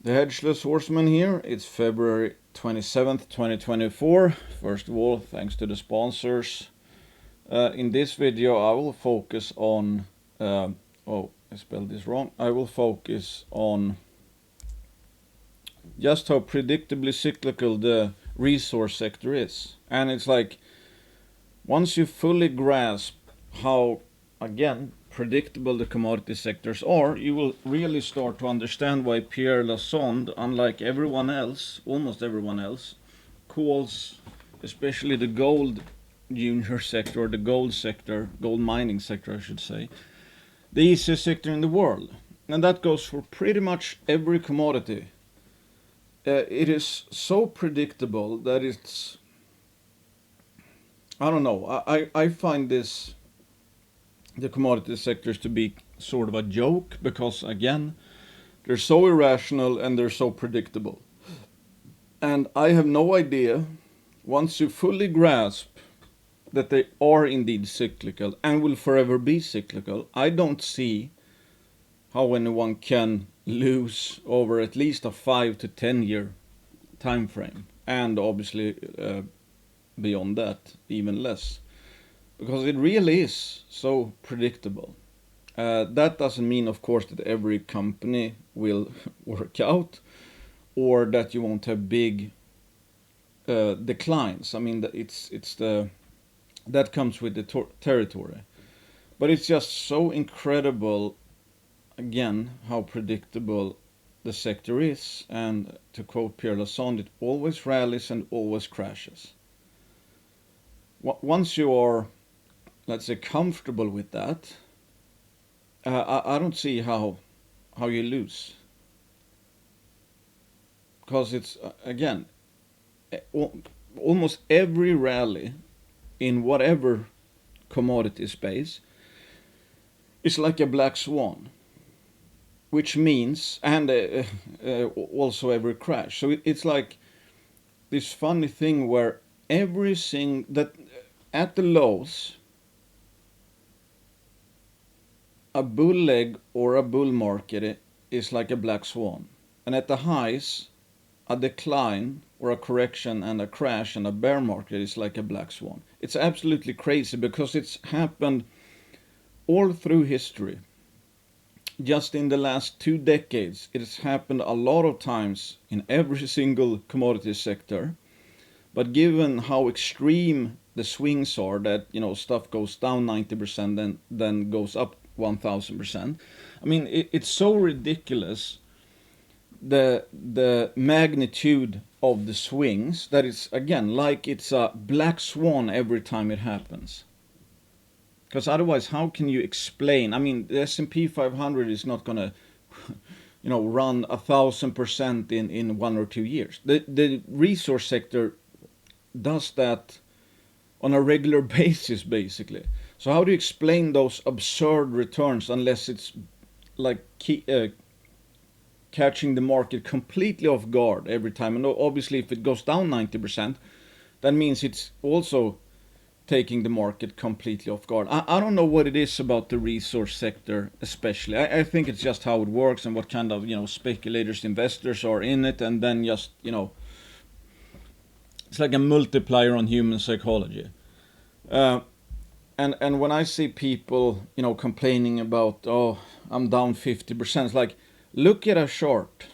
The Hedgeless Horseman here. It's February 27th, 2024. First of all, thanks to the sponsors. In this video, I will focus on... I spelled this wrong. I will focus on just how predictably cyclical the resource sector is. And it's like, once you fully grasp how, again, predictable the commodity sectors are, you will really start to understand why Pierre Lassonde, unlike everyone else, almost everyone else, calls especially the gold junior sector, or the gold sector, gold mining sector I should say, the easiest sector in the world. And that goes for pretty much every commodity. It is so predictable that it's, I don't know, I find this, the commodity sectors, to be sort of a joke, because again, they're so irrational and they're so predictable. And I have no idea, once you fully grasp that they are indeed cyclical and will forever be cyclical, I don't see how anyone can lose over at least a 5 to 10 year time frame, and obviously beyond that even less, because it really is so predictable. That doesn't mean, of course, that every company will work out, or that you won't have big declines. I mean, that comes with the territory. But it's just so incredible, again, how predictable the sector is. And to quote Pierre Lassonde, it always rallies and always crashes. Once you are, let's say, comfortable with that, I don't see how you lose. Because it's, again, almost every rally in whatever commodity space is like a black swan, which means, and also every crash. So it's like this funny thing where everything that at the lows, a bull leg or a bull market is like a black swan, and at the highs, a decline or a correction and a crash and a bear market is like a black swan. It's absolutely crazy, because it's happened all through history. Just in the last 2 decades, it has happened a lot of times in every single commodity sector. But given how extreme the swings are, that, you know, stuff goes down 90% and then goes up 1000%. I mean, it's so ridiculous, the magnitude of the swings, that it's, again, like it's a black swan every time it happens. Because otherwise, how can you explain? I mean, the S&P 500 is not gonna run 1000% in 1 or 2 years. The resource sector does that on a regular basis, basically. So how do you explain those absurd returns unless it's like catching the market completely off guard every time? And obviously, if it goes down 90%, that means it's also taking the market completely off guard. I don't know what it is about the resource sector especially. I think it's just how it works and what kind of, speculators, investors are in it, and then just, it's like a multiplier on human psychology. And when I see people, complaining about, oh, I'm down 50%, it's like, look at a chart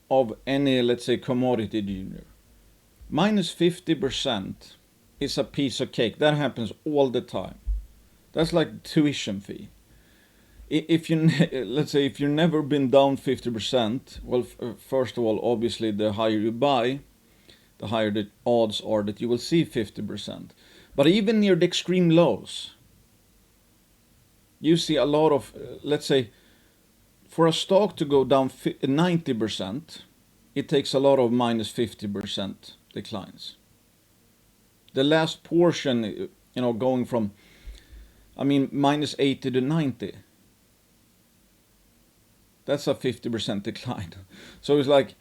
of any, let's say, commodity junior. Minus 50% is a piece of cake. That happens all the time. That's like tuition fee. If you, let's say, if you've never been down 50%, well, first of all, obviously, the higher you buy, the higher the odds are that you will see 50%. But even near the extreme lows, you see a lot of, let's say, for a stock to go down 90%, it takes a lot of minus 50% declines. The last portion, going from, minus 80 to 90, that's a 50% decline. So it's like,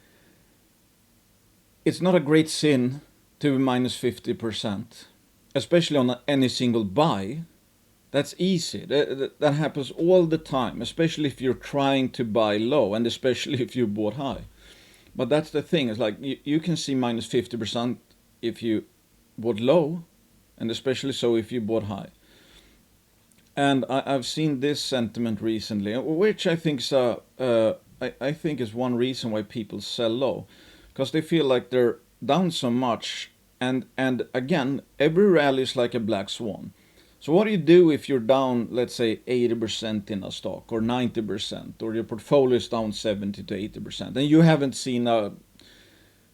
it's not a great sin to be minus 50%, especially on any single buy. That's easy. That happens all the time, especially if you're trying to buy low, and especially if you bought high. But that's the thing. It's like you can see minus 50% if you bought low, and especially so if you bought high. And I've seen this sentiment recently, which I think is one reason why people sell low, because they feel like they're down so much. And again, every rally is like a black swan. So what do you do if you're down, let's say 80% in a stock, or 90%, or your portfolio is down 70 to 80%, and you haven't seen a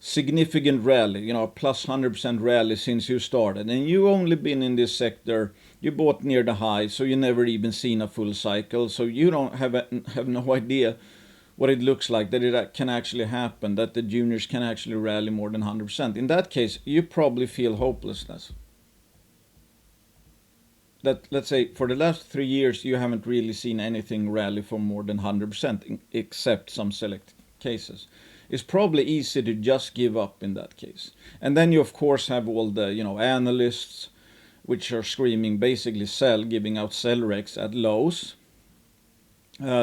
significant rally, a plus 100% rally since you started, and you only been in this sector, you bought near the high, so you never even seen a full cycle, so you don't have no idea what it looks like, that it can actually happen, that the juniors can actually rally more than 100%. In that case, you probably feel hopelessness. That, let's say, for the last 3 years, you haven't really seen anything rally for more than 100%, except some select cases. It's probably easy to just give up in that case. And then you, of course, have all the, analysts, which are screaming basically sell, giving out sell recs at lows.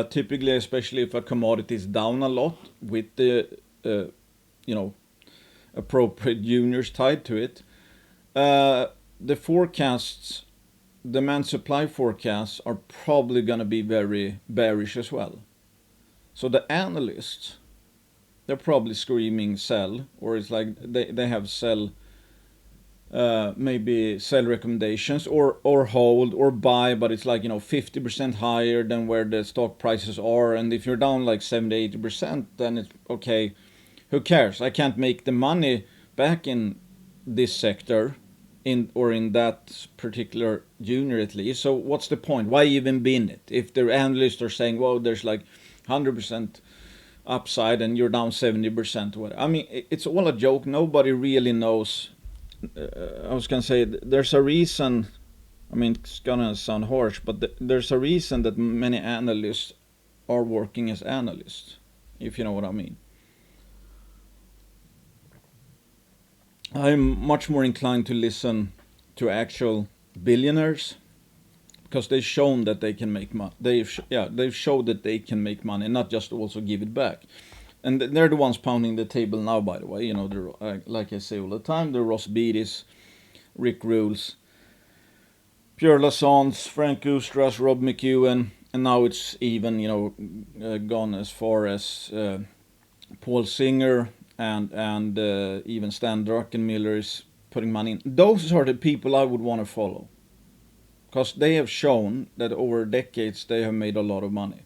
Typically, especially if a commodity is down a lot with the, appropriate juniors tied to it. The forecasts, demand supply forecasts, are probably going to be very bearish as well. So the analysts, they're probably screaming sell, or it's like they have sell, maybe sell recommendations, or hold or buy, but it's like 50% higher than where the stock prices are. And if you're down like 70-80%, then it's okay, who cares? I can't make the money back in this sector, in that particular junior at least. So what's the point? Why even be in it? If the analysts are saying, well, there's like 100% upside and you're down 70% or whatever. I mean, it's all a joke. Nobody really knows. I was going to say, there's a reason. I mean, it's going to sound harsh, but there's a reason that many analysts are working as analysts, if you know what I mean. I'm much more inclined to listen to actual billionaires, because they've shown that they can make money. They've showed that they can make money, and not just also give it back. And they're the ones pounding the table now, by the way. They're, like I say all the time, the Ross Beatties, Rick Rules, Pierre Lassonde, Frank Oostras, Rob McEwen, and now it's even gone as far as Paul Singer. And even Stan Druckenmiller is putting money in. Those are the people I would want to follow, because they have shown that over decades they have made a lot of money.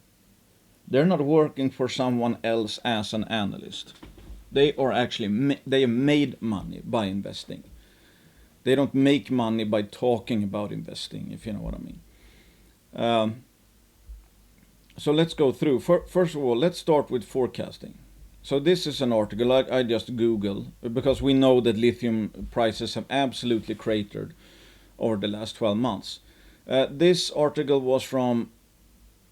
They're not working for someone else as an analyst. They are actually they have made money by investing. They don't make money by talking about investing, if you know what I mean. So let's go through. First of all, let's start with forecasting. So this is an article I just Googled, because we know that lithium prices have absolutely cratered over the last 12 months. This article was from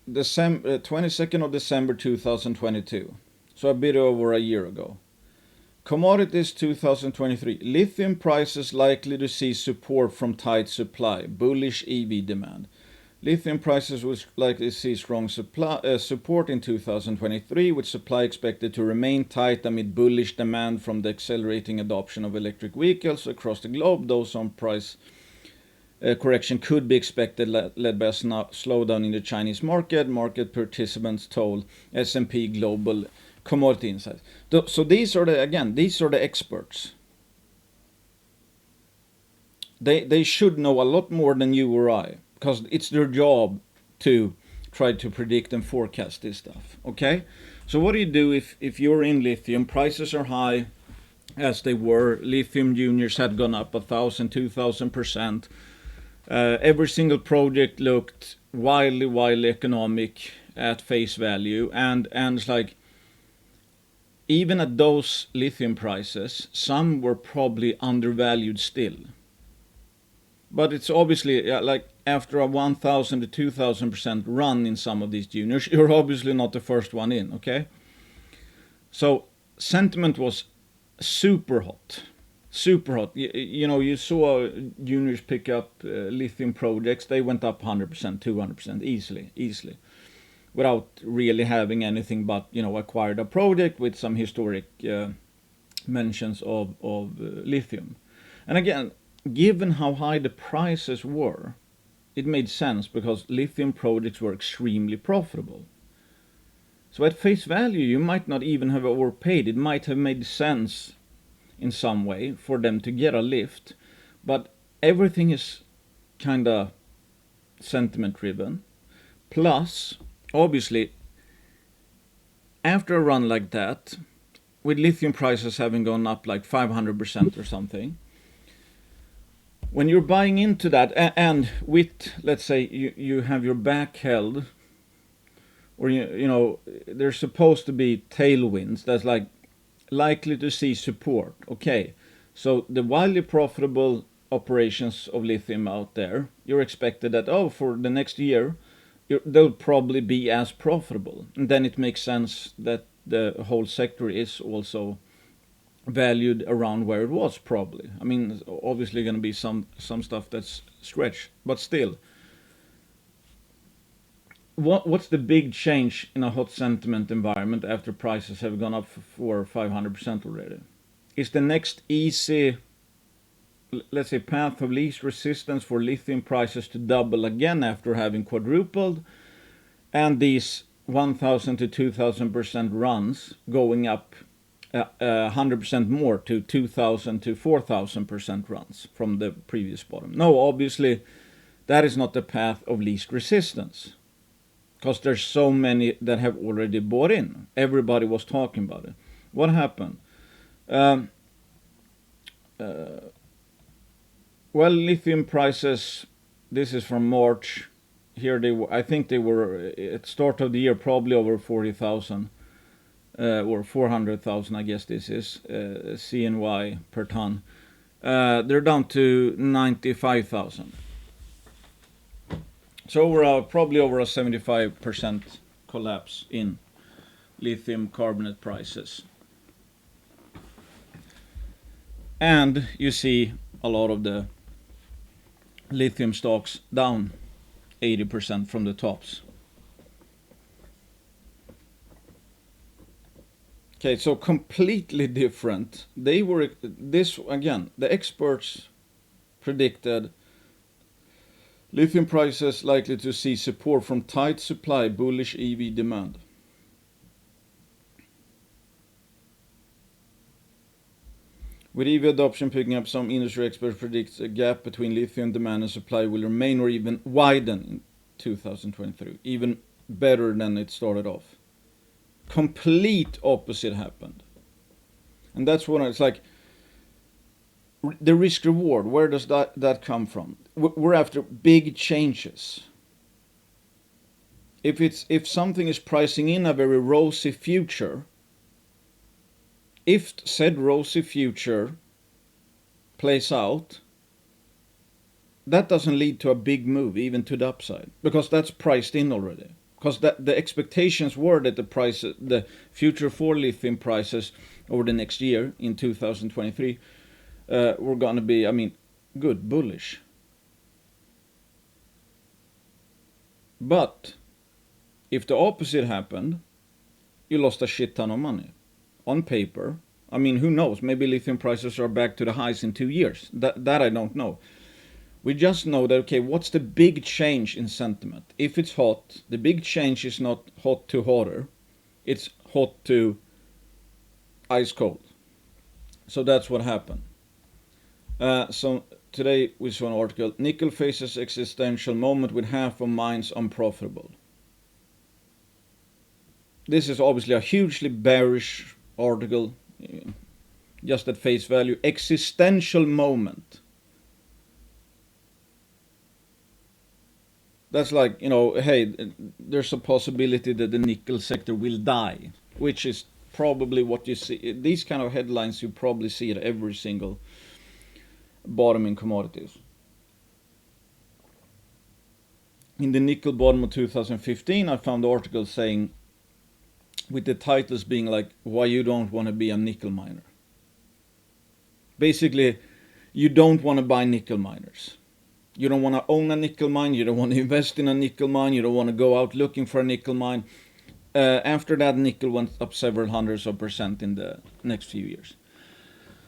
22nd of December 2022, so a bit over a year ago. Commodities 2023. Lithium prices likely to see support from tight supply, bullish EV demand. Lithium prices will likely see strong support in 2023, with supply expected to remain tight amid bullish demand from the accelerating adoption of electric vehicles across the globe. Though some price correction could be expected, led by a slowdown in the Chinese market. Market participants told S&P Global Commodity Insights. So these are the experts. They should know a lot more than you or I, because it's their job to try to predict and forecast this stuff. Okay, so what do you do if you're in lithium? Prices are high, as they were. Lithium juniors had gone up 1,000, 2,000%. Every single project looked wildly economic at face value, and it's like, even at those lithium prices, some were probably undervalued still. But it's obviously like after a 1,000 to 2,000% run in some of these juniors, you're obviously not the first one in, okay? So sentiment was super hot. super hot. You saw juniors pick up lithium projects. They went up 100%, 200% easily, without really having anything but acquired a project with some historic mentions of lithium. And again, given how high the prices were, it made sense because lithium projects were extremely profitable. So at face value, you might not even have overpaid. It might have made sense in some way for them to get a lift, but everything is kind of sentiment driven. Plus, obviously, after a run like that, with lithium prices having gone up like 500% or something, when you're buying into that, and with, let's say, you have your back held, or there's supposed to be tailwinds that's like likely to see support. Okay, so the wildly profitable operations of lithium out there, you're expected that, for the next year, they'll probably be as profitable. And then it makes sense that the whole sector is also valued around where it was probably. I mean, obviously going to be some stuff that's stretched, but still. What's the big change in a hot sentiment environment after prices have gone up for 500% already? Is the next easy, let's say, path of least resistance for lithium prices to double again after having quadrupled, and these 1,000 to 2,000% runs going up 100% more to 2,000 to 4,000% runs from the previous bottom? No, obviously, that is not the path of least resistance, because there's so many that have already bought in. Everybody was talking about it. What happened? Well, lithium prices, this is from March. Here I think they were at start of the year probably over 40,000 or 400,000, I guess this is CNY per ton. They're down to 95,000. So probably over a 75% collapse in lithium carbonate prices. And you see a lot of the lithium stocks down 80% from the tops. Okay, so completely different. The experts predicted lithium prices likely to see support from tight supply, bullish EV demand. With EV adoption picking up, some industry experts predict a gap between lithium demand and supply will remain or even widen in 2023, even better than it started off. Complete opposite happened. And that's what it's like. The risk reward, where does that come from? We're after big changes. If something is pricing in a very rosy future, if said rosy future plays out, that doesn't lead to a big move, even to the upside, because that's priced in already. Because the expectations were that the future for lithium prices over the next year in 2023 were going to be, good, bullish. But if the opposite happened, you lost a shit ton of money. On paper, who knows? Maybe lithium prices are back to the highs in 2 years. That I don't know. We just know that, okay, what's the big change in sentiment? If it's hot, the big change is not hot to hotter. It's hot to ice cold. So that's what happened. So today we saw an article, nickel faces existential moment with half of mines unprofitable. This is obviously a hugely bearish article, just at face value. Existential moment. That's like, hey, there's a possibility that the nickel sector will die, which is probably what you see. These kind of headlines you probably see at every single bottom in commodities. In the nickel bottom of 2015, I found articles saying, with the titles being like, why you don't want to be a nickel miner. Basically, you don't want to buy nickel miners. You don't want to own a nickel mine. You don't want to invest in a nickel mine. You don't want to go out looking for a nickel mine. After that, nickel went up several hundreds of percent in the next few years.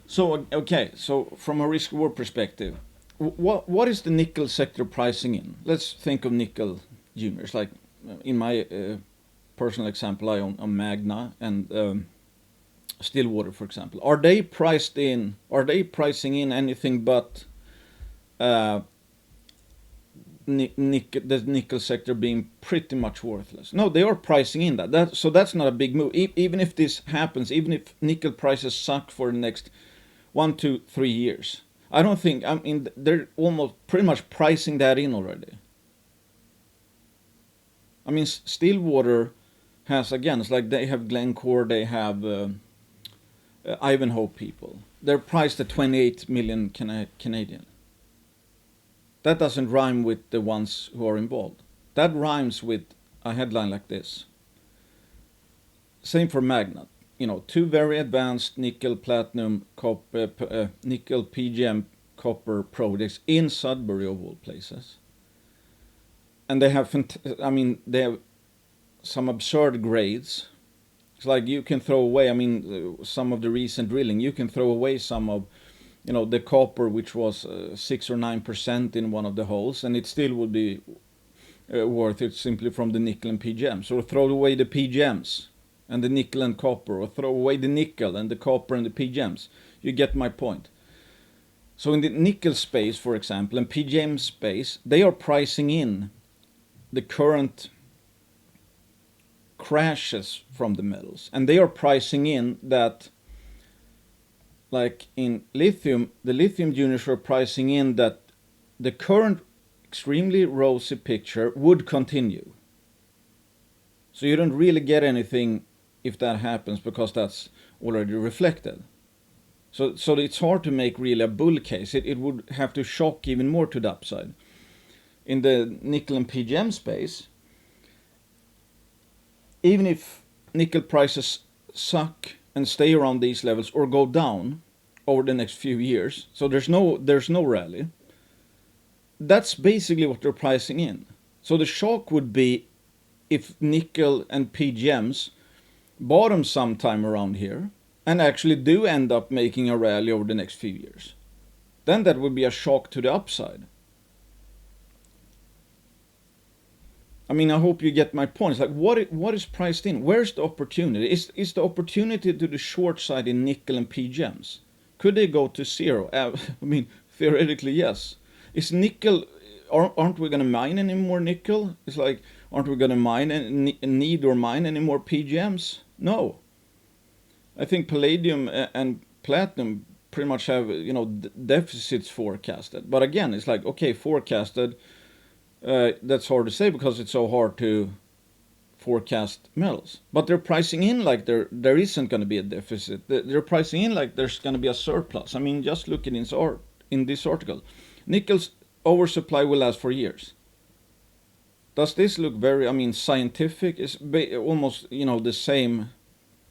So, okay, so from a risk reward perspective, what is the nickel sector pricing in? Let's think of nickel juniors. Like in my personal example, I own a Magna and Stillwater, for example. Are they pricing in anything but the nickel sector being pretty much worthless? No, they are pricing in that. So that's not a big move. Even if this happens, even if nickel prices suck for the next 1 to 3 years, I don't think, I mean, they're almost pretty much pricing that in already. I mean, Stillwater has, again, it's like they have Glencore, they have Ivanhoe people. They're priced at 28 million Canadian. That doesn't rhyme with the ones who are involved. That rhymes with a headline like this. Same for Magna. You know, 2 very advanced nickel, platinum, nickel PGM copper projects in Sudbury of all places. And they have, they have some absurd grades. It's like you can throw away, some of the recent drilling, you can throw away some of, the copper, which was 6 or 9% in one of the holes, and it still would be worth it simply from the nickel and PGMs. Or throw away the PGMs and the nickel and copper, or throw away the nickel and the copper and the PGMs. You get my point. So in the nickel space, for example, and PGM space, they are pricing in the current crashes from the metals, and they are pricing in that, like in lithium, the lithium juniors are pricing in that the current extremely rosy picture would continue. So you don't really get anything if that happens, because that's already reflected. So it's hard to make really a bull case. It would have to shock even more to the upside. In the nickel and PGM space, even if nickel prices suck and stay around these levels or go down over the next few years, so there's no rally, that's basically what they're pricing in. So the shock would be if nickel and PGMs bottom sometime around here and actually do end up making a rally over the next few years. Then that would be a shock to the upside. I hope you get my point. It's like, what is priced in? Where's the opportunity? Is the opportunity to the short side in nickel and PGMs? Could they go to zero? Theoretically, yes. Is nickel, aren't we going to mine any more nickel? It's like, aren't we going to mine any more PGMs? No. I think palladium and platinum pretty much have, deficits forecasted. But again, it's like, okay, forecasted, that's hard to say because it's so hard to forecast metals. But they're pricing in like there isn't going to be a deficit. They're pricing in like there's going to be a surplus. Just look at in this article. Nickel's oversupply will last for years. Does this look very, scientific? It's almost, the same.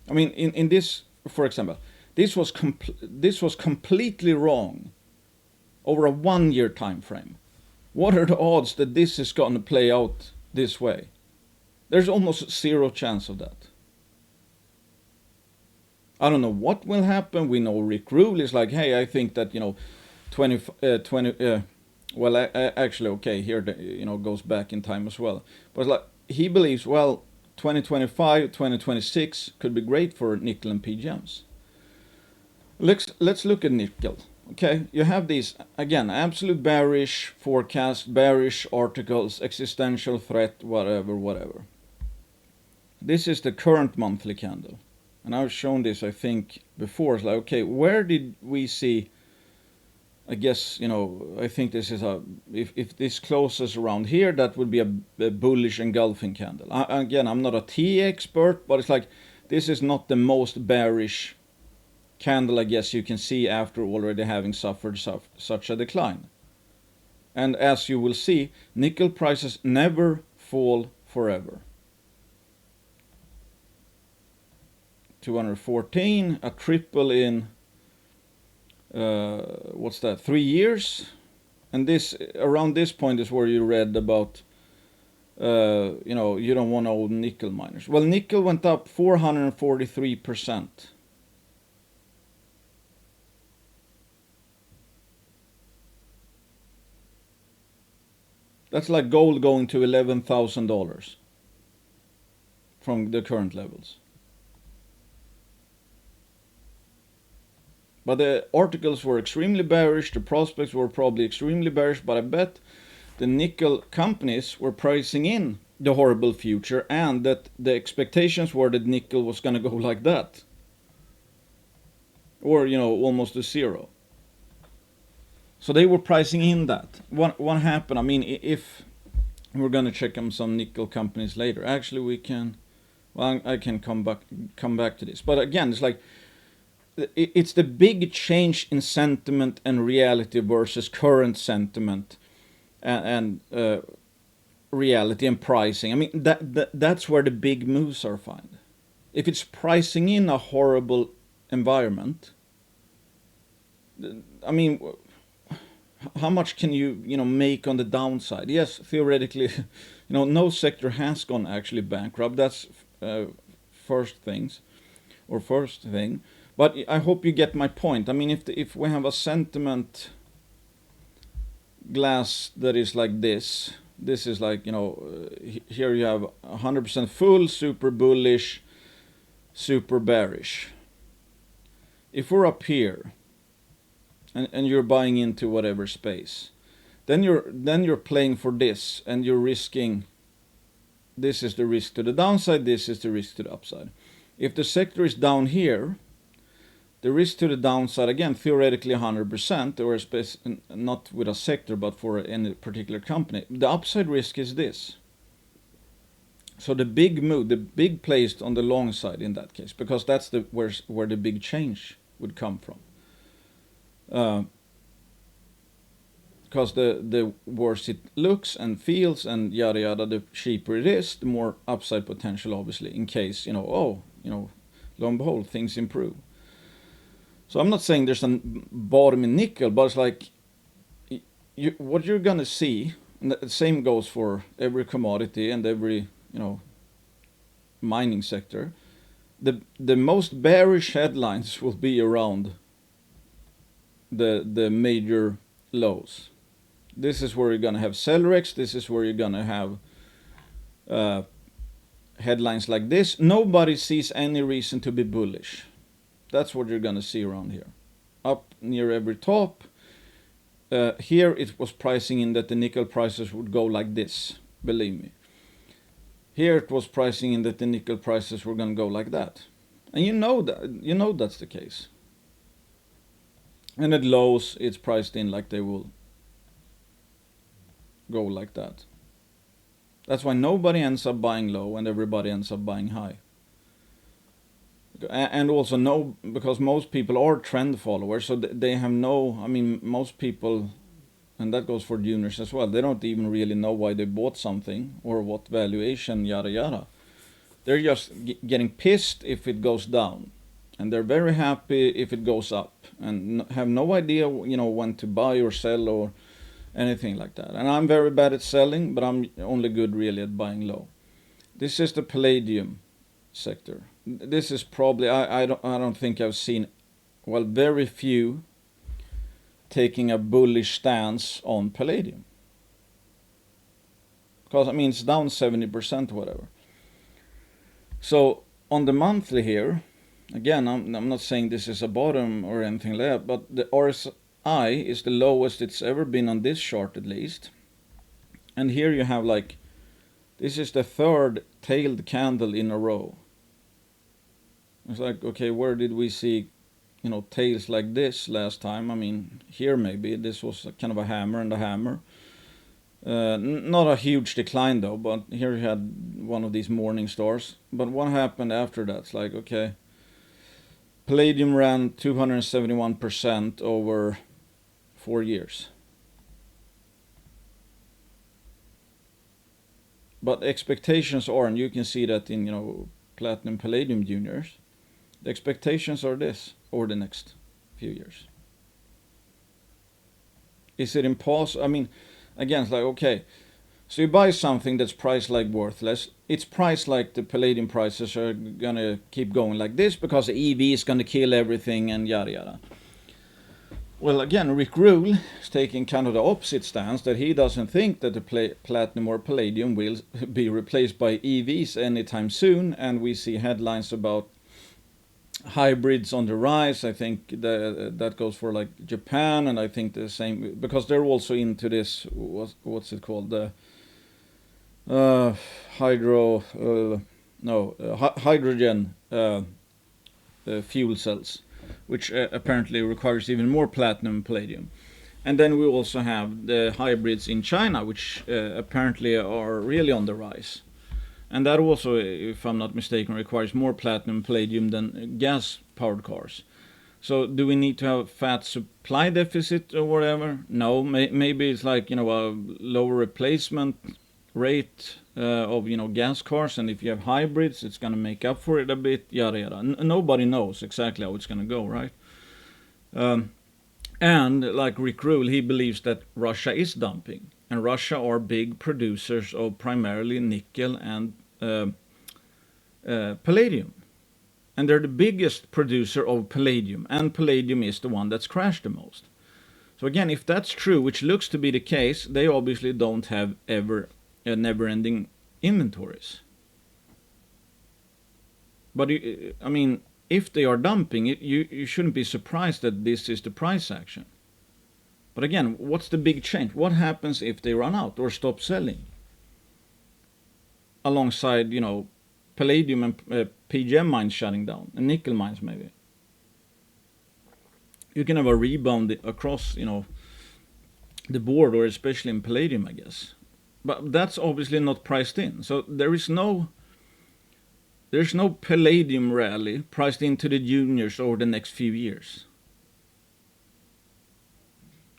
In this, for example, this was completely wrong over a 1 year time frame. What are the odds that this is going to play out this way? There's almost zero chance of that. I don't know what will happen. We know Rick Rule is like, hey, I think that, actually, okay, here, goes back in time as well. But like, he believes, 2025, 2026 could be great for nickel and PGMs. Let's look at nickel. Okay, you have these, again, absolute bearish forecast, bearish articles, existential threat, whatever. This is the current monthly candle. And I've shown this, I think, before. It's like, okay, where did we see, I guess, I think this is if this closes around here, that would be a bullish engulfing candle. Again, I'm not a tea expert, but it's like, this is not the most bearish candle, I guess you can see after already having suffered such a decline. And as you will see, nickel prices never fall forever. 214, a triple in what's that, 3 years. And this, around this point is where you read about, you don't want to own nickel miners. Well, nickel went up 443%. That's like gold going to $11,000 from the current levels. But the articles were extremely bearish, the prospects were probably extremely bearish, but I bet the nickel companies were pricing in the horrible future, and that the expectations were that nickel was going to go like that. Or, almost to zero. So they were pricing in that. What happened? I mean, if we're going to check on some nickel companies later. Actually, we can. Well, I can come back to this. But again, it's like it's the big change in sentiment and reality versus current sentiment and reality and pricing. I mean, that's where the big moves are found. If it's pricing in a horrible environment, I mean, how much can you make on the downside? Yes, theoretically, no sector has gone actually bankrupt. That's first thing. But I hope you get my point. I mean, if we have a sentiment glass that is like this is like, here you have 100% full, super bullish, super bearish. If we're up here and you're buying into whatever space, then you're playing for this, and you're risking. This is the risk to the downside, this is the risk to the upside. If the sector is down here, the risk to the downside, again, theoretically 100%, or not with a sector, but for any particular company. The upside risk is this. So the big move, the big placed on the long side in that case, because that's where the big change would come from. Because the worse it looks and feels and yada yada, the cheaper it is, the more upside potential, obviously, in case, lo and behold, things improve. So I'm not saying there's a bottom in nickel, but it's like, what you're gonna see, and the same goes for every commodity and every, mining sector, the most bearish headlines will be around the major lows. This is where you're gonna have Celerex, this is where you're gonna have headlines like this. Nobody sees any reason to be bullish. That's what you're gonna see around here. Up near every top. Here it was pricing in that the nickel prices would go like this, believe me. Here it was pricing in that the nickel prices were gonna go like that. And that's the case. And at lows, it's priced in like they will go like that. That's why nobody ends up buying low and everybody ends up buying high. And also because most people are trend followers, so they have most people, and that goes for juniors as well, they don't even really know why they bought something or what valuation, yada yada. They're just getting pissed if it goes down, and they're very happy if it goes up, and have no idea when to buy or sell or anything like that. And I'm very bad at selling, but I'm only good really at buying low. This is the palladium sector. This is probably, I don't think I've seen, very few taking a bullish stance on palladium, because it's down 70% or whatever. So on the monthly here, again, I'm not saying this is a bottom or anything like that, but the RSI is the lowest it's ever been on this chart, at least. And here you have this is the third tailed candle in a row. It's like, okay, where did we see tails like this last time? Here maybe this was kind of a hammer and a hammer. Not a huge decline though, but here you had one of these morning stars. But what happened after that? It's like, okay, palladium ran 271% over 4 years. But expectations are, and you can see that in platinum palladium juniors, the expectations are this over the next few years. Is it impossible? I mean, again, it's like, okay, so you buy something that's priced like worthless. It's priced like the palladium prices are gonna keep going like this because the EV is gonna kill everything and yada yada. Well, again, Rick Rule is taking kind of the opposite stance, that he doesn't think that the platinum or palladium will be replaced by EVs anytime soon, and we see headlines about hybrids on the rise. I think that goes for like Japan, and I think the same because they're also into this. What's it called? The hydrogen fuel cells, which apparently requires even more platinum and palladium. And then we also have the hybrids in China, which apparently are really on the rise. And that also, if I'm not mistaken, requires more platinum and palladium than gas-powered cars. So do we need to have a fat supply deficit or whatever? No, maybe it's like, a lower replacement rate of, gas cars, and if you have hybrids, it's going to make up for it a bit, yada yada. Nobody knows exactly how it's going to go, right? And like Rick Rule, he believes that Russia is dumping, and Russia are big producers of primarily nickel and palladium. And they're the biggest producer of palladium, and palladium is the one that's crashed the most. So again, if that's true, which looks to be the case, they obviously don't have ever never-ending inventories. But I mean, if they are dumping it, you shouldn't be surprised that this is the price action. But again, what's the big change? What happens if they run out or stop selling? Alongside, palladium and PGM mines shutting down, and nickel mines maybe. You can have a rebound across, the board, or especially in palladium, I guess. But that's obviously not priced in. So there's no palladium rally priced into the juniors over the next few years.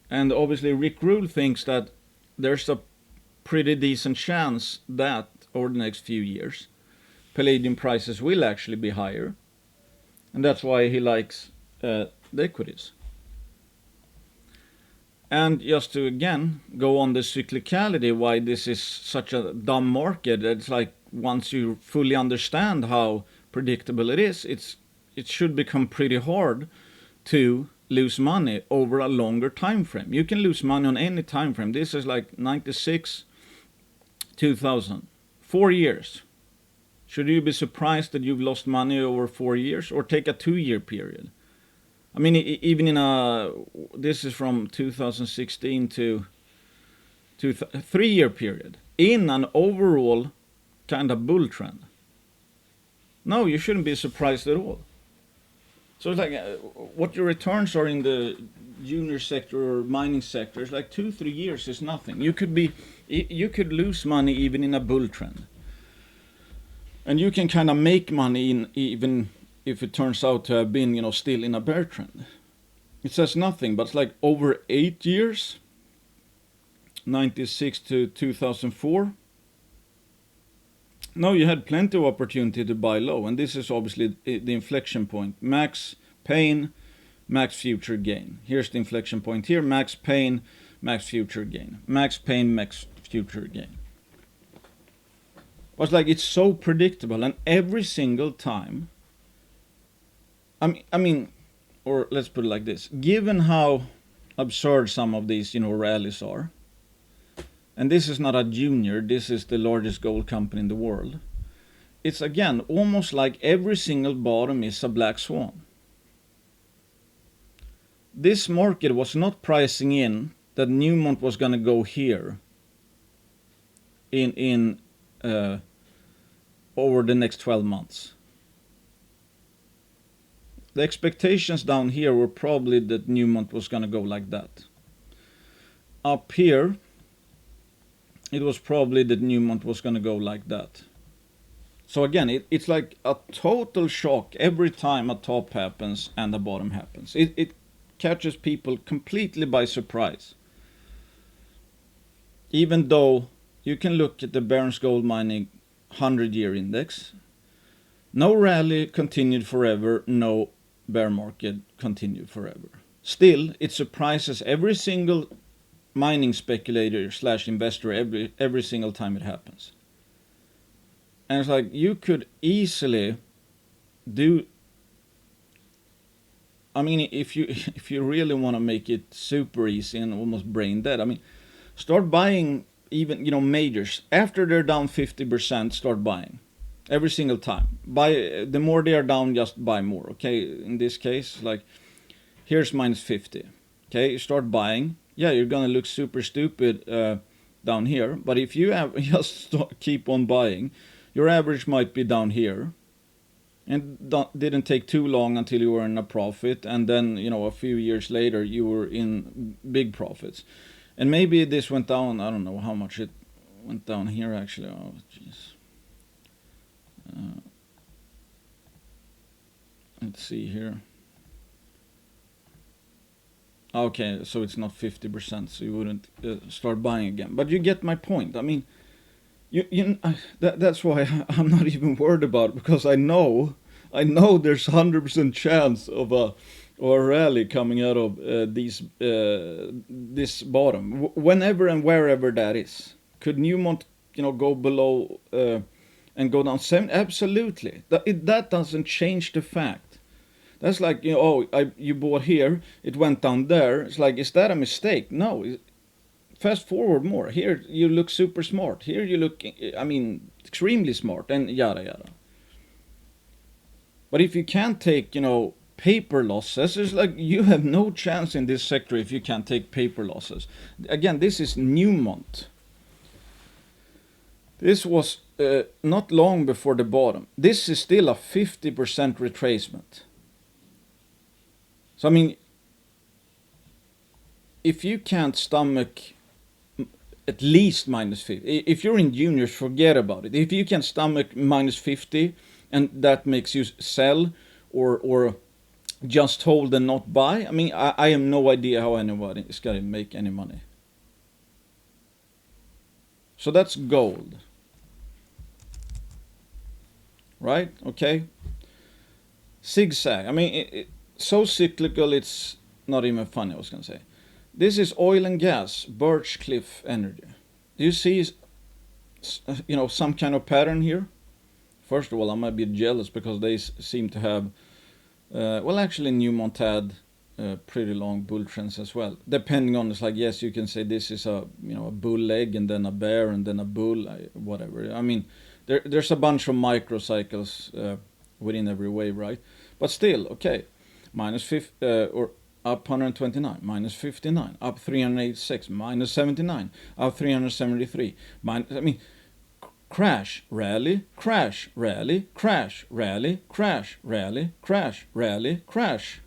And obviously Rick Rule thinks that there's a pretty decent chance that over the next few years palladium prices will actually be higher. And that's why he likes the equities. And just to again go on the cyclicality, why this is such a dumb market, it's like once you fully understand how predictable it is, it should become pretty hard to lose money over a longer time frame. You can lose money on any time frame. This is like 96, 2000, 4 years. Should you be surprised that you've lost money over 4 years, or take a 2-year period? I mean, even this is from 2016 to 3-year period, in an overall kind of bull trend. No, you shouldn't be surprised at all. So it's like what your returns are in the junior sector or mining sector is like 2-3 years is nothing. You could lose money even in a bull trend, and you can kind of make money even if it turns out to have been, still in a bear trend. It says nothing, but it's like over 8 years, 96 to 2004. No, you had plenty of opportunity to buy low, and this is obviously the inflection point. Max pain, max future gain. Here's the inflection point here: max pain, max future gain. Max pain, max future gain. But like, it's so predictable, and every single time. I mean, or let's put it like this: given how absurd some of these, rallies are, and this is not a junior, this is the largest gold company in the world. It's again almost like every single bottom is a black swan. This market was not pricing in that Newmont was going to go here in over the next 12 months. The expectations down here were probably that Newmont was going to go like that. Up here, it was probably that Newmont was going to go like that. So again, it's like a total shock every time a top happens and a bottom happens. It catches people completely by surprise. Even though you can look at the Barron's Gold Mining 100-year index, no rally continued forever, no bear market continued forever. Still, it surprises every single mining speculator / investor every single time it happens. And it's like you could easily do. I mean, if you really want to make it super easy and almost brain dead, I mean, start buying even majors after they're down 50%. Start buying every single time. Buy the more they are down, just buy more. Okay, in this case, like here's minus 50. Okay, you start buying. Yeah, you're gonna look super stupid down here, but if you just keep on buying, your average might be down here. And didn't take too long until you were in a profit, and then a few years later you were in big profits. And maybe this went down, I don't know how much it went down here actually. Oh jeez. Let's see here. Okay, so it's not 50%, so you wouldn't start buying again. But you get my point. I mean, that's why I'm not even worried about it, because I know there's 100% chance of a rally coming out of this bottom, whenever and wherever that is. Could Newmont go below and go down 7? Absolutely. That doesn't change the fact. That's like you bought here, it went down there. It's like, is that a mistake? No. Fast forward more. Here you look super smart. Here you look, I mean, extremely smart, and yada yada. But if you can't take, paper losses, it's like you have no chance in this sector if you can't take paper losses. Again, this is Newmont. This was not long before the bottom. This is still a 50% retracement. So I mean, if you can't stomach at least minus 50. If you're in juniors, forget about it. If you can stomach minus 50 and that makes you sell or just hold and not buy, I mean, I have no idea how anybody is going to make any money. So that's gold. Right? Okay. Zigzag. I mean, so cyclical, it's not even funny, I was going to say. This is oil and gas, Birch Cliff Energy. Do you see, some kind of pattern here? First of all, I might be jealous because they seem to have, actually Newmont had pretty long bull trends as well. Depending on, it's like, yes, you can say this is a bull leg and then a bear and then a bull, whatever. I mean, there's a bunch of microcycles within every wave, right? But still, okay, minus 50 or up 129, minus 59, up 386, minus 79, up 373. I mean, crash, rally, crash, rally, crash, rally, crash, rally, crash, rally, crash.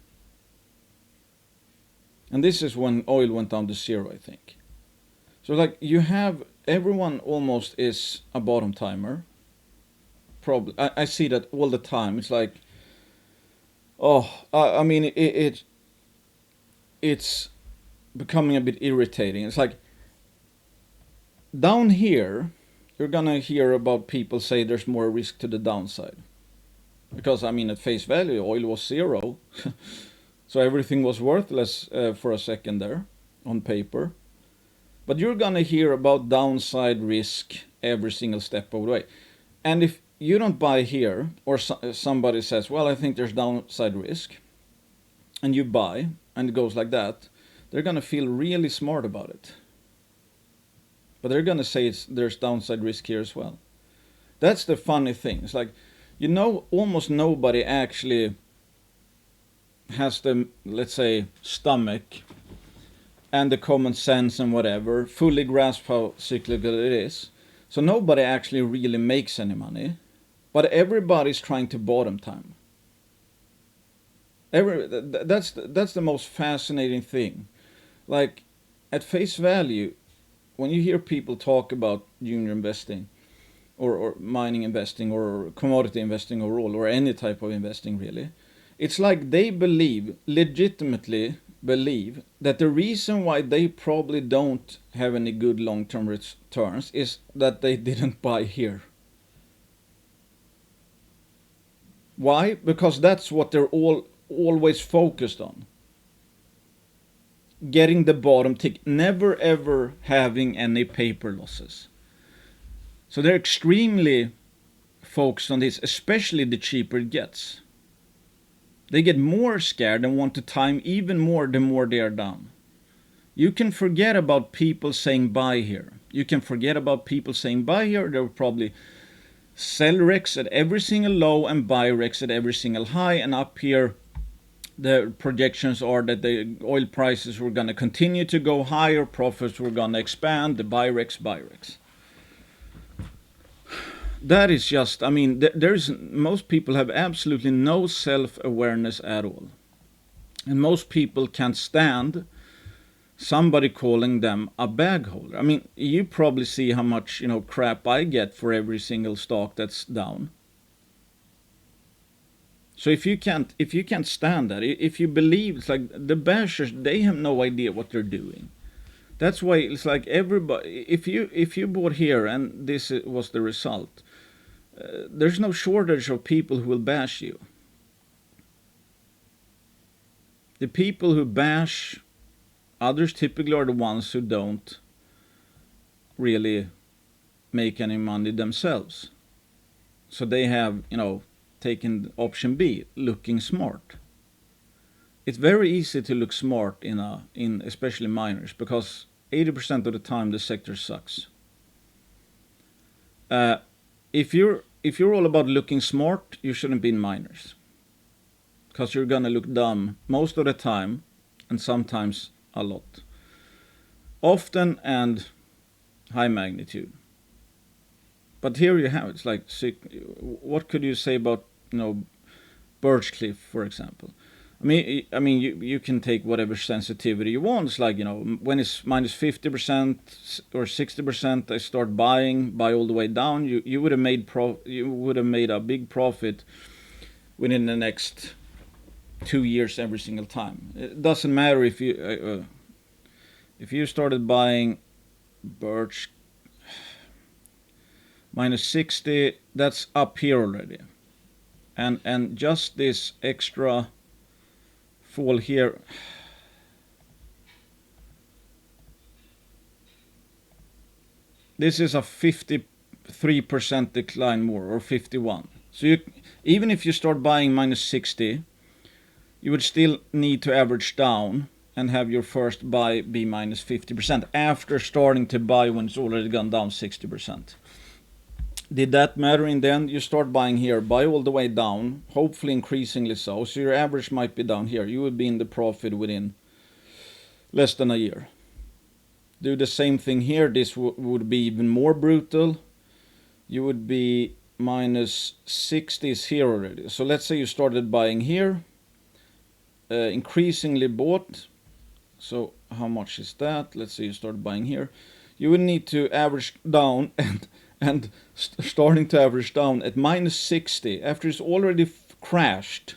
And this is when oil went down to 0, I think. So like you have, everyone almost is a bottom timer. Probably, I see that all the time. It's like, I mean, it's becoming a bit irritating. It's like down here, you're gonna hear about people say there's more risk to the downside. Because, I mean, at face value, oil was 0. So everything was worthless for a second there on paper. But you're gonna hear about downside risk every single step of the way. And if you don't buy here, or somebody says, well, I think there's downside risk, and you buy, and it goes like that, they're gonna feel really smart about it. But they're gonna say there's downside risk here as well. That's the funny thing. It's like, almost nobody actually has the, let's say, stomach and the common sense and whatever, fully grasp how cyclical it is. So nobody actually really makes any money, but everybody's trying to bottom time. That's the most fascinating thing. Like, at face value, when you hear people talk about junior investing, or mining investing, or commodity investing overall, or any type of investing really, it's like they legitimately believe that the reason why they probably don't have any good long-term returns is that they didn't buy here. Why? Because that's what they're always focused on. getting the bottom tick, never ever having any paper losses. So they're extremely focused on this, especially the cheaper it gets. They get more scared and want to time even more the more they are down. You can forget about people saying buy here. You can forget about people saying buy here. They will probably sell REX at every single low and buy REX at every single high. And up here, the projections are that the oil prices were going to continue to go higher, profits were going to expand, the buy REX, buy REX. That is just, I mean, most people have absolutely no self-awareness at all. And most people can't stand somebody calling them a bag holder. I mean, you probably see how much, crap I get for every single stock that's down. So if you can't stand that, if you believe, it's like the bashers, they have no idea what they're doing. That's why it's like everybody, if you bought here and this was the result, there's no shortage of people who will bash you. The people who bash others typically are the ones who don't really make any money themselves. So they have, taken option B, looking smart. It's very easy to look smart in especially miners, because 80% of the time the sector sucks. If you're all about looking smart, you shouldn't be in miners, because you're gonna look dumb most of the time, and sometimes a lot, often and high magnitude. But here you have it. It's like, what could you say about Birchcliff, for example? I mean, you can take whatever sensitivity you want. It's like, when it's minus 50% or 60%, I start buy all the way down. You would have made a big profit within the next 2 years every single time. It doesn't matter if you started buying Birch minus 60, that's up here already, and just this extra fall here, this is a 53% decline more, or 51. So even if you start buying minus 60, you would still need to average down and have your first buy be minus 50% after starting to buy when it's already gone down 60%. Did that matter in the end? You start buying here, buy all the way down, hopefully increasingly so your average might be down here. You would be in the profit within less than a year. Do the same thing here. This would be even more brutal. You would be minus 60s here already. So let's say you started buying here, increasingly bought. So how much is that? Let's say you start buying here. You would need to average down and starting to average down at minus 60 after it's already crashed.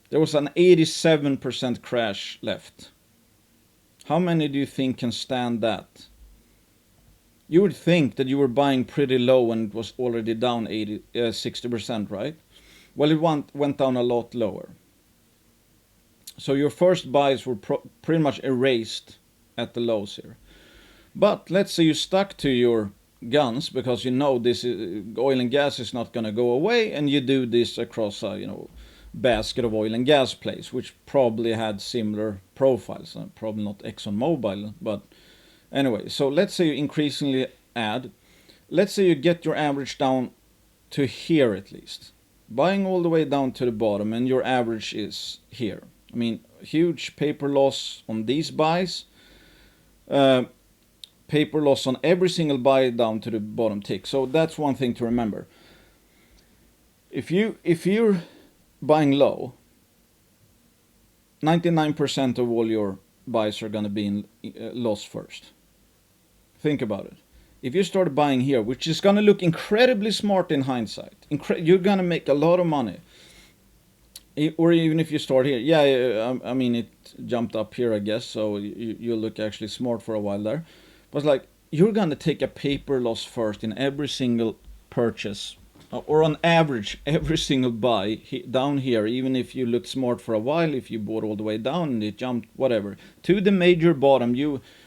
There was an 87% crash left. How many do you think can stand that? You would think that you were buying pretty low when it was already down 60%, right? Well, it went down a lot lower. So your first buys were pretty much erased at the lows here. But let's say you stuck to your guns because this oil and gas is not going to go away, and you do this across a basket of oil and gas plays, which probably had similar profiles. Probably not ExxonMobil, but anyway. So let's say you increasingly add. Let's say you get your average down to here at least, buying all the way down to the bottom, and your average is here. I mean, huge paper loss on these buys. Paper loss on every single buy down to the bottom tick. So that's one thing to remember. If you're buying low, 99% of all your buys are going to be in loss first. Think about it. If you start buying here, which is going to look incredibly smart in hindsight, you're going to make a lot of money. Or even if you start here, I mean, it jumped up here, I guess, so you look actually smart for a while there. But like, you're going to take a paper loss first in every single purchase or on average, every single buy down here, even if you looked smart for a while, if you bought all the way down and it jumped, whatever, to the major bottom,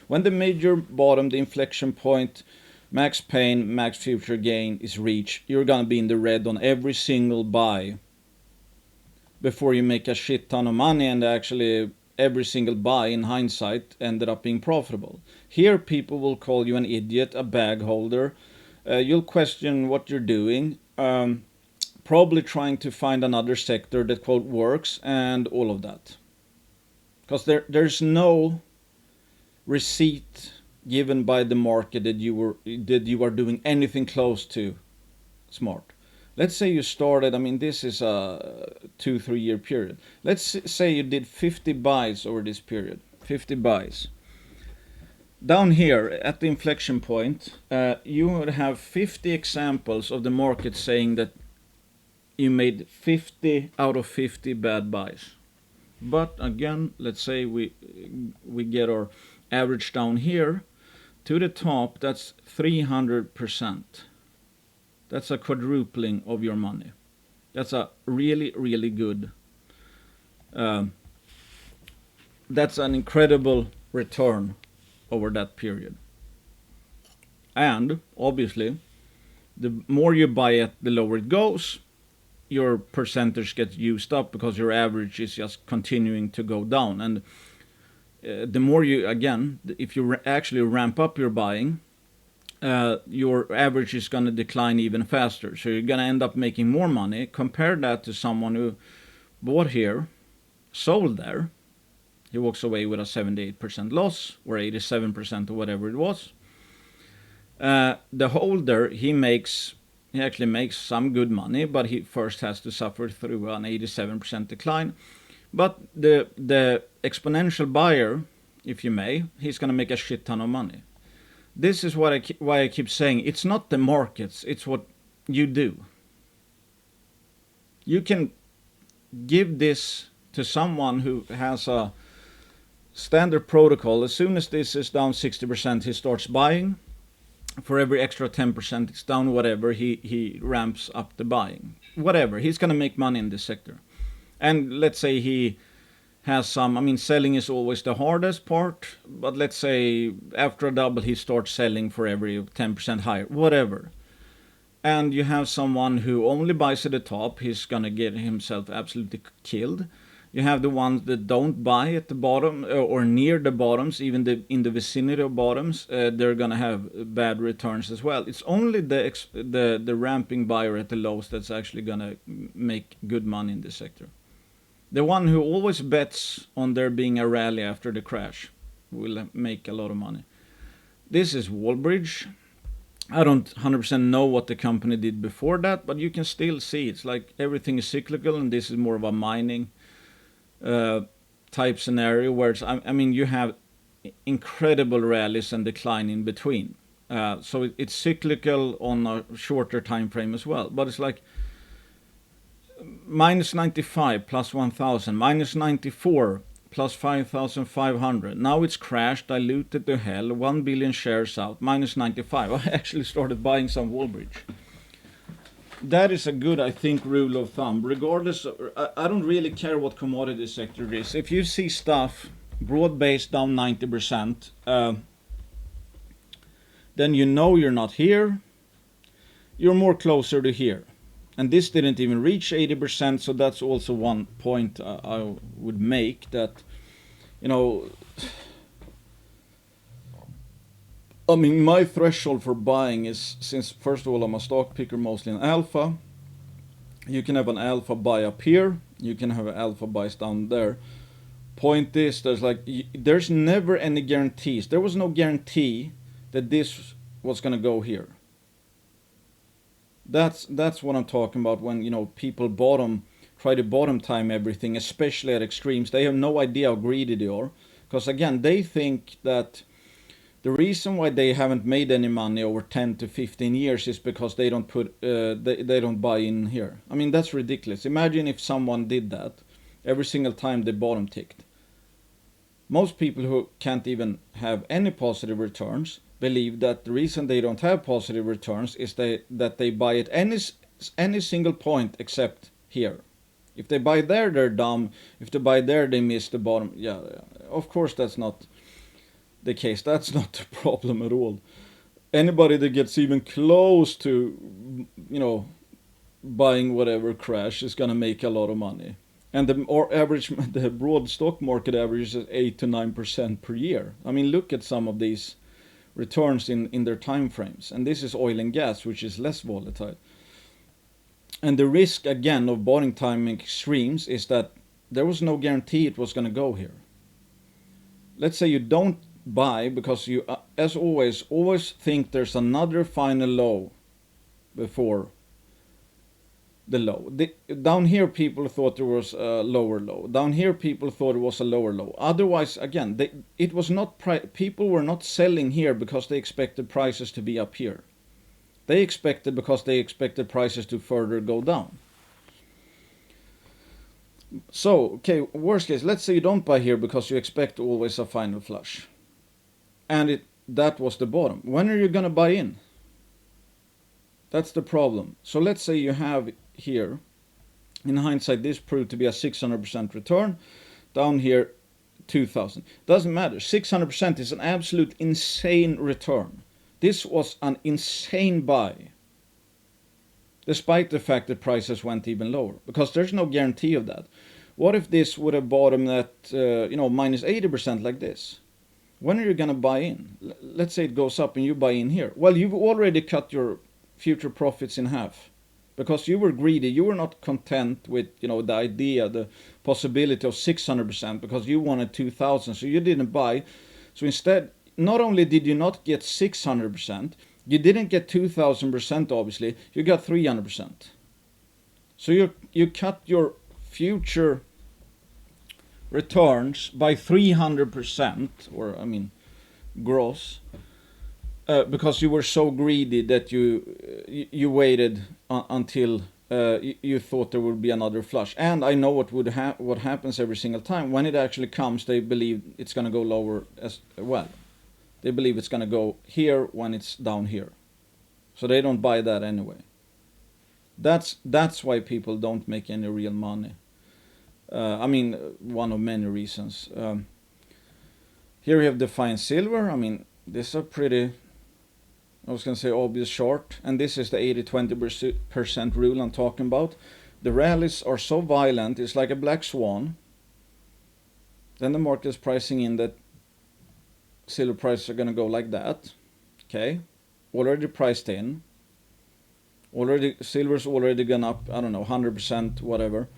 when the major bottom, the inflection point, max pain, max future gain is reached, you're gonna be in the red on every single buy before you make a shit ton of money, and actually every single buy in hindsight ended up being profitable. Here people will call you an idiot, a bag holder. You'll question what you're doing, probably trying to find another sector that quote works and all of that. Because there's no receipt given by the market that you are doing anything close to smart. Let's say you started, this is a 2-3 year period. Let's say you did 50 buys over this period, 50 buys. Down here at the inflection point, you would have 50 examples of the market saying that you made 50 out of 50 bad buys. But again, let's say we get our average down here to the top, that's 300%. That's a quadrupling of your money. That's a really, really good, that's an incredible return over that period. And obviously, the more you buy it, the lower it goes. Your percentage gets used up because your average is just continuing to go down. And the more you, again, if you actually ramp up your buying, your average is going to decline even faster. So you're going to end up making more money. Compare that to someone who bought here, sold there. He walks away with a 78% loss or 87% or whatever it was. The holder, he actually makes some good money, but he first has to suffer through an 87% decline. But the exponential buyer, if you may, he's going to make a shit ton of money. This is why I keep saying it's not the markets, it's what you do. You can give this to someone who has a standard protocol. As soon as this is down 60%, he starts buying. For every extra 10% it's down, whatever, he ramps up the buying. Whatever, he's going to make money in this sector. And let's say he has some, selling is always the hardest part, but let's say after a double he starts selling for every 10% higher, whatever. And you have someone who only buys at the top, he's gonna get himself absolutely killed. You have the ones that don't buy at the bottom or near the bottoms, even in the vicinity of bottoms, they're gonna have bad returns as well. It's only the ramping buyer at the lows that's actually gonna make good money in this sector. The one who always bets on there being a rally after the crash will make a lot of money. This is Wallbridge. I don't 100% know what the company did before that, but you can still see it's like everything is cyclical, and this is more of a mining type scenario where it's, you have incredible rallies and decline in between. So it's cyclical on a shorter time frame as well, but it's like minus 95 plus 1000, minus 94 plus 5500. Now it's crashed, diluted to hell, 1 billion shares out, minus 95. I actually started buying some Wallbridge. That is a good, I think, rule of thumb. Regardless, I don't really care what commodity sector it is. If you see stuff broad-based down 90%, then you know you're not here. You're more closer to here. And this didn't even reach 80%, so that's also one point I would make, that, my threshold for buying is, since first of all I'm a stock picker mostly in alpha, you can have an alpha buy up here, you can have an alpha buys down there. Point is, there's never any guarantees. There was no guarantee that this was going to go here. That's what I'm talking about when, people try to bottom time everything, especially at extremes. They have no idea how greedy they are. Because again, they think that the reason why they haven't made any money over 10 to 15 years is because they don't they don't buy in here. That's ridiculous. Imagine if someone did that every single time the bottom ticked. Most people who can't even have any positive returns believe that the reason they don't have positive returns is that they buy at any single point except here. If they buy there, they're dumb. If they buy there, they miss the bottom. Yeah, of course that's not the case. That's not the problem at all. Anybody that gets even close to, buying whatever crash is gonna make a lot of money. And the broad stock market average is 8 to 9% per year. I mean, look at some of these returns in their time frames. And this is oil and gas, which is less volatile. And the risk, again, of buying timing extremes is that there was no guarantee it was going to go here. Let's say you don't buy because you, as always think there's another final low before the low. Down here, people thought there was a lower low. Down here, people thought it was a lower low. Otherwise, again, it was not people were not selling here because they expected prices to be up here. They expected because they expected prices to further go down. So, okay, worst case, let's say you don't buy here because you expect always a final flush. And that was the bottom. When are you going to buy in? That's the problem. So let's say you have here, in hindsight, this proved to be a 600% return. Down here, 2,000. Doesn't matter. 600% is an absolute insane return. This was an insane buy, despite the fact that prices went even lower, because there's no guarantee of that. What if this would have bottomed at minus 80% like this? When are you going to buy in? Let's say it goes up and you buy in here. Well, you've already cut your future profits in half because you were greedy. You were not content with the idea, the possibility of 600% because you wanted 2,000, so you didn't buy. So instead, not only did you not get 600%, you didn't get 2,000%, obviously, you got 300%. So you cut your future returns by 300%, or gross, because you were so greedy that you waited until you thought there would be another flush. And I know what happens every single time. When it actually comes, they believe it's going to go lower as well. They believe it's going to go here when it's down here. So they don't buy that anyway. That's why people don't make any real money. One of many reasons. Here we have defined silver. This is a pretty, I was going to say, obvious short. And this is the 80-20% rule I'm talking about. The rallies are so violent, it's like a black swan. Then the market is pricing in that silver prices are going to go like that. Okay, already priced in. Silver's already gone up, 100%, whatever.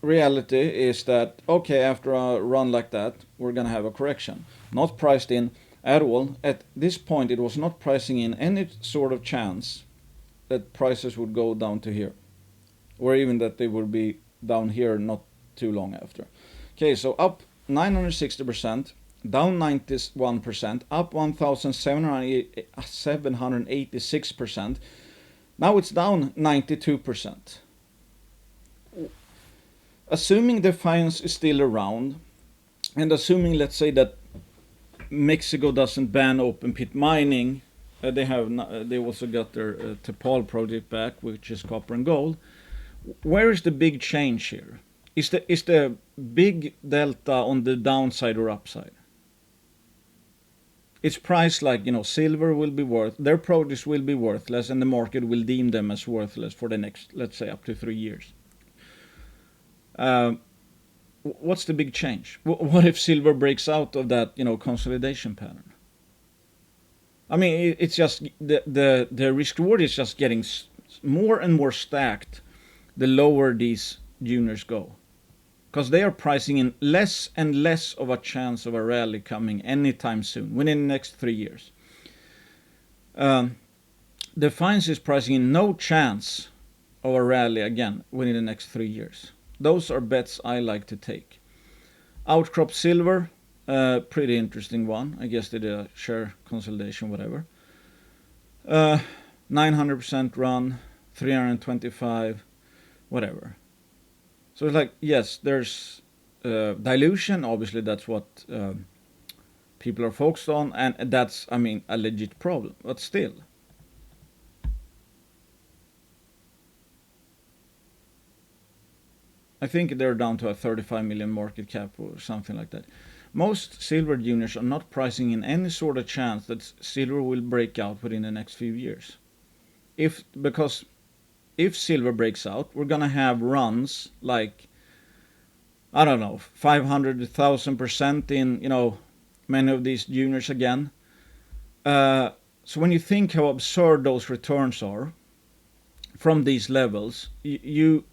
Reality is that, okay, after a run like that, we're going to have a correction. Not priced in at all. At this point, it was not pricing in any sort of chance that prices would go down to here. Or even that they would be down here not too long after. Okay, so up 960%, down 91%, up 1,786%. Now it's down 92%. Assuming Defiance is still around, and assuming, let's say, that Mexico doesn't ban open pit mining, they also got their Tepal project back, which is copper and gold. Where is the big change here? Is the big delta on the downside or upside? It's priced like, silver will be their projects will be worthless, and the market will deem them as worthless for the next, let's say, up to 3 years. What's the big change? What if silver breaks out of that, consolidation pattern? It's just the risk reward is just getting more and more stacked the lower these juniors go. Because they are pricing in less and less of a chance of a rally coming anytime soon, within the next 3 years. Defiance is pricing in no chance of a rally again within the next 3 years. Those are bets I like to take. Outcrop Silver, pretty interesting one. I guess they did a share consolidation, whatever. 900% run, 325, whatever. So it's like, yes, there's dilution. Obviously, that's what people are focused on, and that's, a legit problem. But still, I think they're down to a 35 million market cap or something like that. Most silver juniors are not pricing in any sort of chance that silver will break out within the next few years. Because if silver breaks out, we're gonna have runs like, I don't know, 500,000% in many of these juniors again. So when you think how absurd those returns are from these levels, you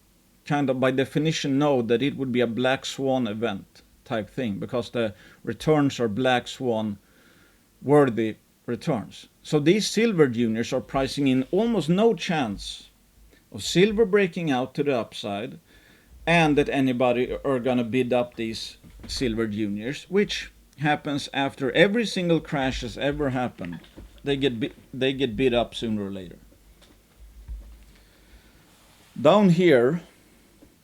kind of by definition know that it would be a black swan event type thing, because the returns are black swan worthy returns. So these silver juniors are pricing in almost no chance of silver breaking out to the upside, and that anybody are gonna bid up these silver juniors, which happens after every single crash has ever happened. They get bid up sooner or later. Down here,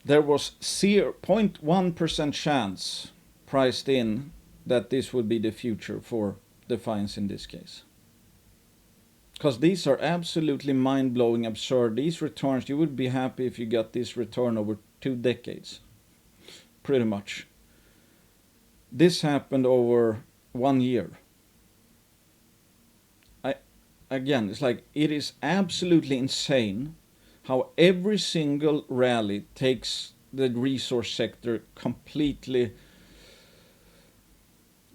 there was 0.1% chance priced in that this would be the future for Defiance in this case. Because these are absolutely mind-blowing absurd. These returns, you would be happy if you got this return over 2 decades. Pretty much. This happened over 1 year. Again, it's like, it is absolutely insane how every single rally takes the resource sector completely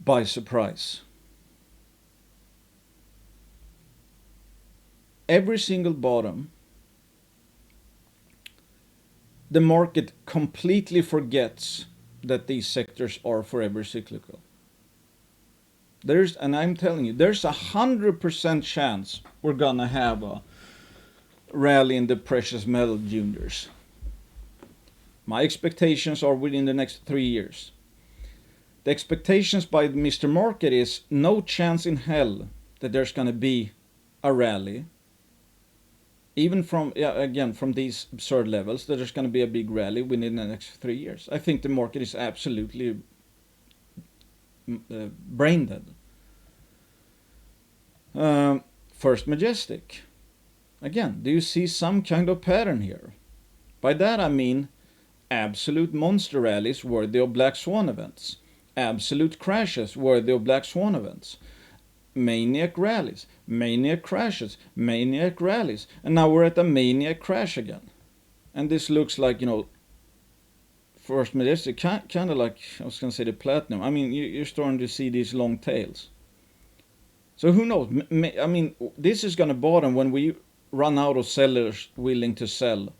by surprise. Every single bottom, the market completely forgets that these sectors are forever cyclical. And I'm telling you, there's 100% chance we're gonna have a rally in the precious metal juniors. My expectations are within the next 3 years. The expectations by Mr. Market is no chance in hell that there's gonna be a rally, even from these absurd levels, that there's gonna be a big rally within the next 3 years. I think the market is absolutely brain dead. First Majestic. Again, do you see some kind of pattern here? By that I mean absolute monster rallies worthy of black swan events. Absolute crashes worthy of black swan events. Maniac rallies, maniac crashes, maniac rallies. And now we're at a maniac crash again. And this looks like, First Majestic, kind of like, I was going to say the platinum. I mean, you're starting to see these long tails. So who knows? I mean, this is going to bottom when we run out of sellers willing to sell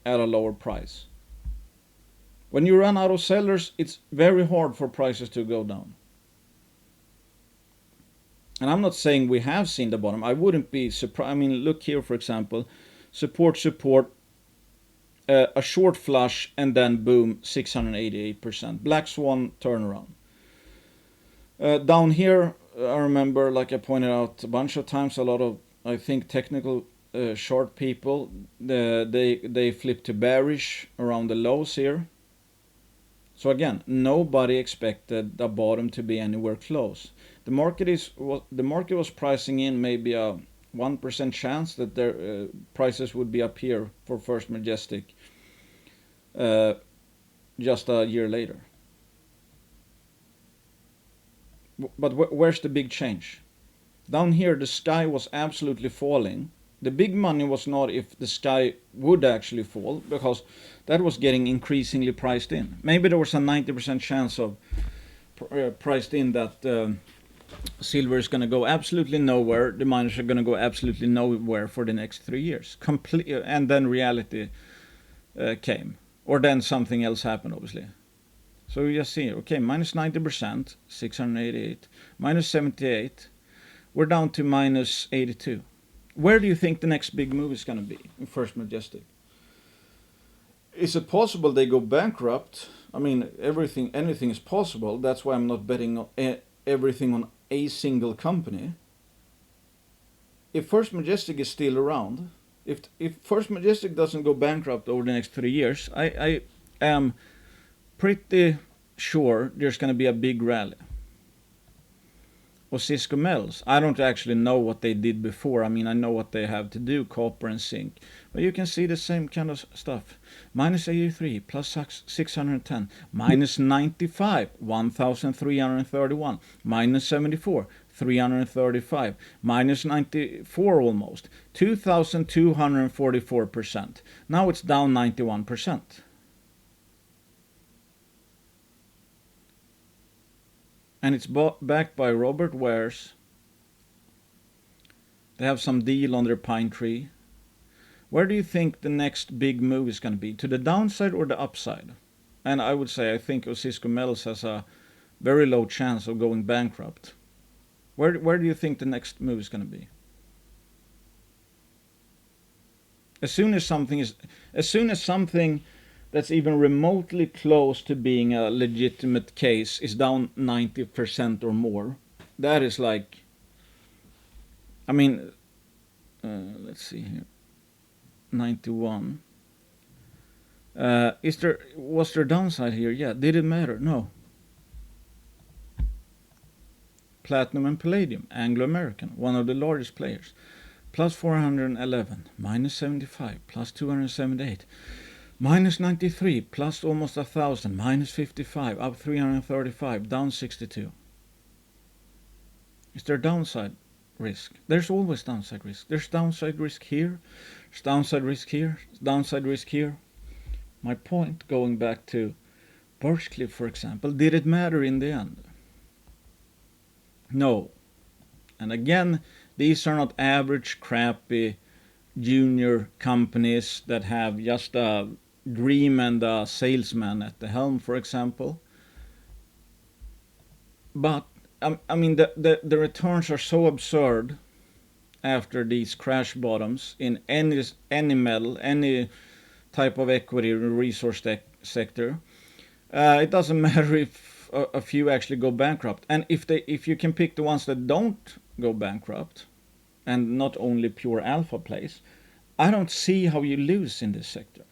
at a lower price. When you run out of sellers, it's very hard for prices to go down. And I'm not saying we have seen the bottom. I wouldn't be surprised. I mean, look here, for example, support, a short flush, and then boom, 688%. Black swan turnaround. Down here, I remember, like I pointed out a bunch of times, a lot of, I think, technical short people, they flip to bearish around the lows here. So again, nobody expected the bottom to be anywhere close. The market was pricing in maybe a 1% chance that their prices would be up here for First Majestic just a year later. But where's the big change? Down here, the sky was absolutely falling. The big money was not if the sky would actually fall, because that was getting increasingly priced in. Maybe there was a 90% chance of priced in that silver is going to go absolutely nowhere. The miners are going to go absolutely nowhere for the next 3 years. And then reality came. Or then something else happened, obviously. So you just see, okay, minus 90%, 688, minus 78, we're down to minus 82. Where do you think the next big move is going to be in First Majestic? Is it possible they go bankrupt? I mean, anything is possible. That's why I'm not betting on everything on a single company. If First Majestic is still around, if First Majestic doesn't go bankrupt over the next 3 years, I am pretty sure there's going to be a big rally. or CYCLICALs. I don't actually know what they did before. I mean, I know what they have to do, copper and zinc. But you can see the same kind of stuff. Minus 83, plus 610, minus 95, 1,331, minus 74, 335, minus 94 almost, 2,244%. Now it's down 91%. And it's backed by Robert Wares. They have some deal on their pine tree. Where do you think the next big move is going to be? To the downside or the upside? And I would say I think CYCLICALs has a very low chance of going bankrupt. Where do you think the next move is going to be? As soon as something that's even remotely close to being a legitimate case is down 90% or more, that is like, I mean, let's see here, 91. Was there downside here? Yeah. Did it matter? No. Platinum and Palladium, Anglo-American, one of the largest players, plus 411, minus 75, plus 278. Minus 93, plus almost 1,000, minus 55, up 335, down 62. Is there downside risk? There's always downside risk. There's downside risk here, there's downside risk here, there's downside risk here. My point, going back to Birchcliff, for example, did it matter in the end? No. And again, these are not average, crappy, junior companies that have just a dream and a salesman at the helm, for example. But I mean, the returns are so absurd after these crash bottoms in any metal, any type of equity resource sector. It doesn't matter if a few actually go bankrupt, and if you can pick the ones that don't go bankrupt, and not only pure alpha plays, I don't see how you lose in this sector.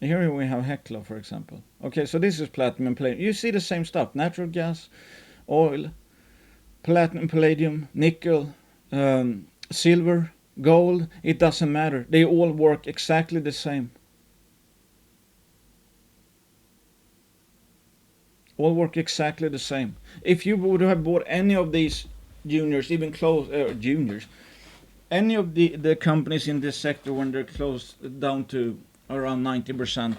Here we have Hekla, for example. Okay, so this is platinum and palladium. You see the same stuff: natural gas, oil, platinum, palladium, nickel, silver, gold. It doesn't matter. They all work exactly the same. All work exactly the same. If you would have bought any of these juniors, even juniors, any of the companies in this sector when they're closed down to around 90%.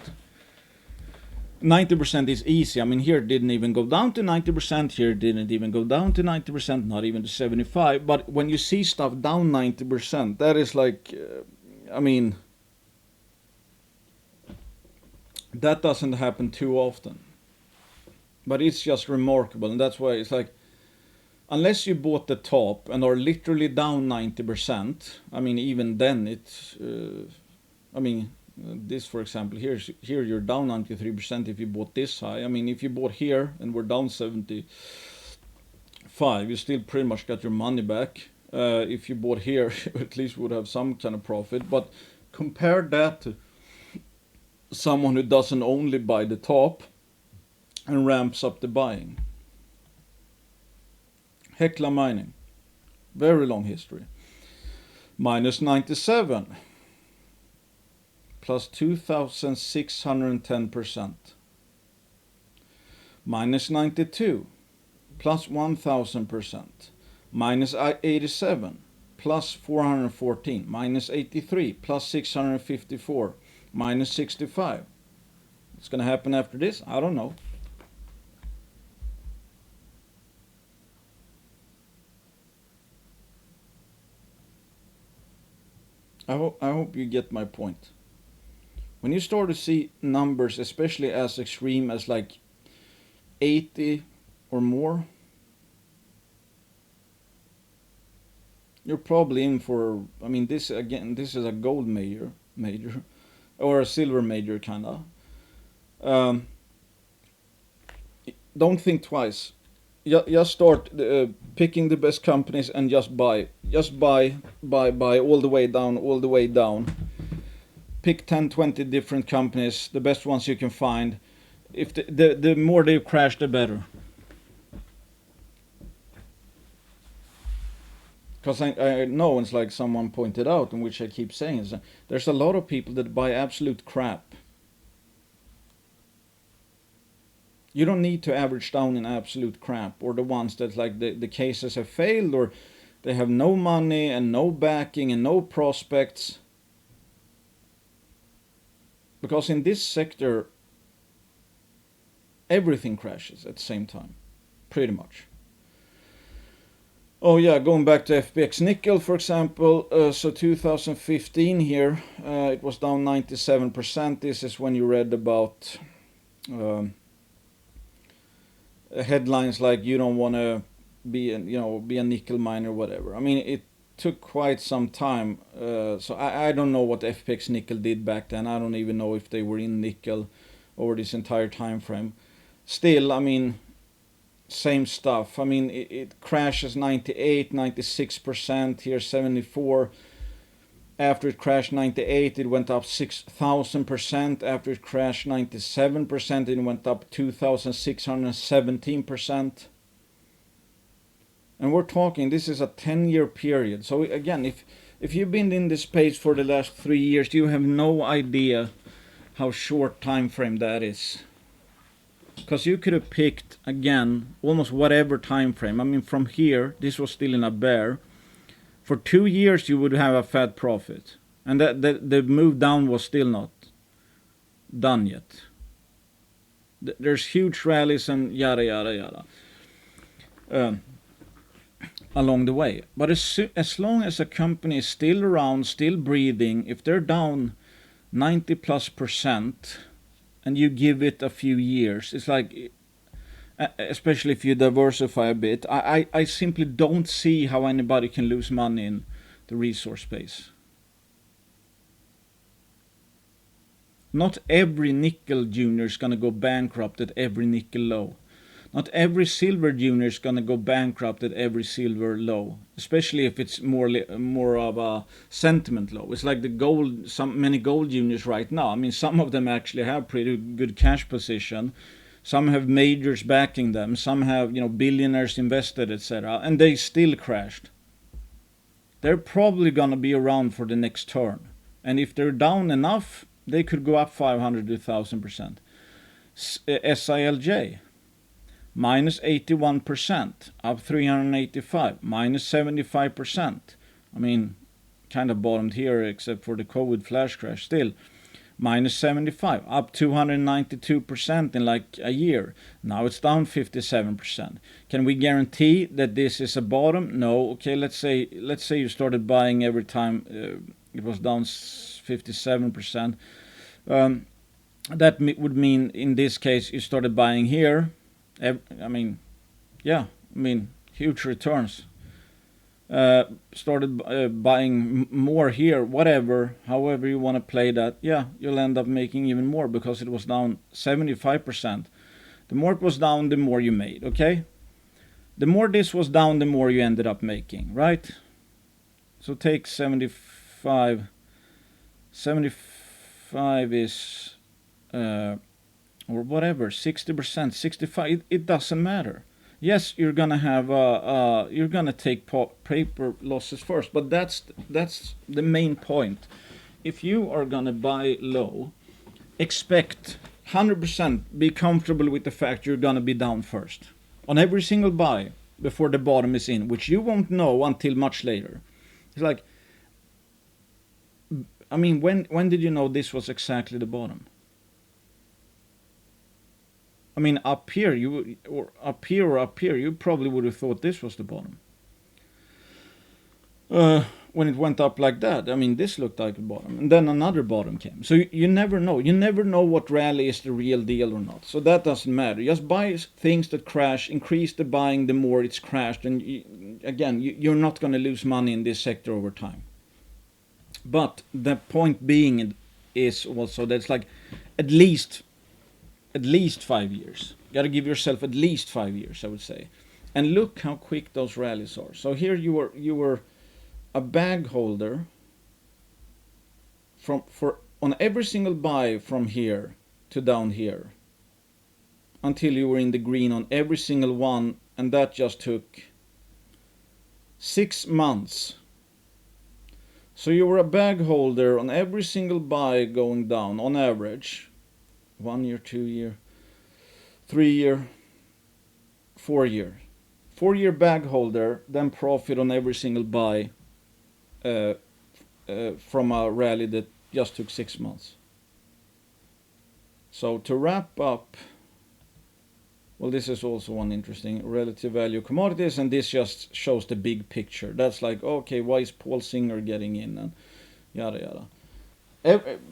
90% is easy. I mean, here it didn't even go down to 90%. Here it didn't even go down to 90%, not even to 75%. But when you see stuff down 90%, that is like, I mean, that doesn't happen too often. But it's just remarkable, and that's why it's like, unless you bought the top and are literally down 90%, I mean, even then it's, I mean, this, for example, here you're down 93% if you bought this high. I mean, if you bought here and we're down 75, you still pretty much got your money back. If you bought here, at least would have some kind of profit. But compare that to someone who doesn't only buy the top and ramps up the buying. Hekla Mining, very long history. Minus 97. Plus 2,610%. Minus 92, plus 1,000%. Minus 87, plus 414. Minus 83, plus 654. Minus 65. What's going to happen after this? I don't know. I hope you get my point. When you start to see numbers, especially as extreme as like 80 or more, you're probably in for, I mean, this is a gold major, or a silver major kind of. Don't think twice. Just start picking the best companies and just buy all the way down. Pick 10, 20 different companies, the best ones you can find. If the more they crash, the better. because I know, it's like someone pointed out, and which I keep saying, is that there's a lot of people that buy absolute crap. You don't need to average down in absolute crap, or the ones that like the cases have failed, or they have no money and no backing and no prospects. Because in this sector, everything crashes at the same time, pretty much. Oh yeah, going back to FPX nickel, for example, so 2015 here, it was down 97%. This is when you read about headlines like you don't want to be a nickel miner or whatever. I mean, it took quite some time. So I don't know what FPX nickel did back then. I don't even know if they were in nickel over this entire time frame. Still, I mean, same stuff. I mean, it crashes 98, 96%, here 74. After it crashed 98, it went up 6,000%. After it crashed 97%, it went up 2,617%. And we're talking, this is a 10-year period. So again, if you've been in this space for the last 3 years, you have no idea how short time frame that is. Because you could have picked, again, almost whatever time frame. I mean, from here, this was still in a bear. For 2 years, you would have a fat profit. And the move down was still not done yet. There's huge rallies and yada, yada, yada. Along the way. But as long as a company is still around, still breathing, if they're down 90+%, and you give it a few years, it's like, especially if you diversify a bit, I simply don't see how anybody can lose money in the resource space. Not every nickel junior is going to go bankrupt at every nickel low. Not every silver junior is going to go bankrupt at every silver low, especially if it's more of a sentiment low. It's like the gold, many gold juniors right now. I mean, some of them actually have pretty good cash position. Some have majors backing them. Some have, billionaires invested, etc. And they still crashed. They're probably going to be around for the next turn. And if they're down enough, they could go up 500 to 1,000%. SILJ. Minus 81%, up 385, minus 75%. I mean, kind of bottomed here except for the COVID flash crash still. Minus 75, up 292% in like a year. Now it's down 57%. Can we guarantee that this is a bottom? No. Okay, let's say you started buying every time it was down 57%. That would mean in this case you started buying here. Huge returns. Started buying more here, however you want to play that. Yeah, you'll end up making even more because it was down 75%. The more it was down, the more you made, okay? The more this was down, the more you ended up making, right? So take 75. 75 is... or whatever, 60%, 65, it doesn't matter. Yes, you're gonna have you're gonna take paper losses first, but that's the main point. If you are gonna buy low, expect 100%, be comfortable with the fact you're gonna be down first on every single buy before the bottom is in, which you won't know until much later. It's like, I mean, when did you know this was exactly the bottom? I mean, up here, you probably would have thought this was the bottom. When it went up like that, I mean, this looked like the bottom. And then another bottom came. So you never know. You never know what rally is the real deal or not. So that doesn't matter. Just buy things that crash, increase the buying the more it's crashed. And you're not going to lose money in this sector over time. But the point being is also that it's like at least 5 years. You got to give yourself at least 5 years, I would say. And look how quick those rallies are. So here you were a bag holder on every single buy from here to down here until you were in the green on every single one, and that just took 6 months. So you were a bag holder on every single buy going down on average. 1 year, 2 year, 3 year, 4 year. 4-year bag holder, then profit on every single buy from a rally that just took 6 months. So to wrap up, well, this is also one interesting relative value commodities, and this just shows the big picture. That's like, okay, why is Paul Singer getting in, and yada yada.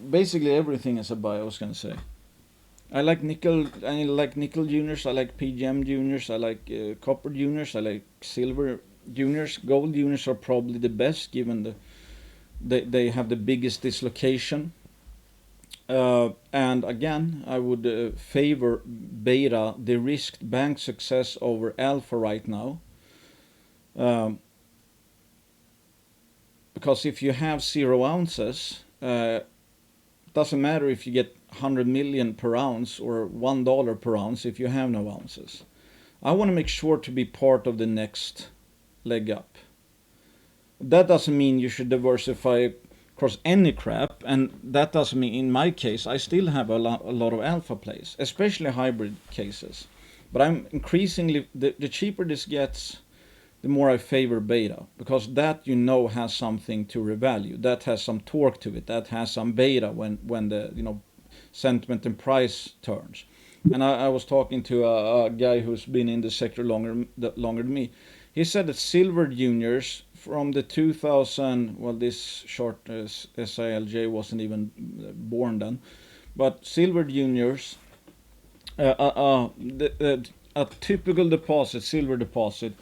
Basically everything is a buy, I was gonna say. I like nickel juniors, I like PGM juniors, I like copper juniors, I like silver juniors. Gold juniors are probably the best, given they have the biggest dislocation. And again, I would favor beta, de-risked bank success, over alpha right now. Because if you have 0 ounces, doesn't matter if you get 100 million per ounce or $1 per ounce if you have no ounces. I want to make sure to be part of the next leg up. That doesn't mean you should diversify across any crap, and that doesn't mean, in my case, I still have a lot of alpha plays, especially hybrid cases. But I'm increasingly, the cheaper this gets, the more I favor beta, because that, you know, has something to revalue. That has some torque to it. That has some beta when the, you know, sentiment and price turns. And I was talking to a guy who's been in the sector longer than me. He said that silver juniors from the 2000, well, this short SILJ wasn't even born then, but silver juniors, a typical deposit, silver deposit,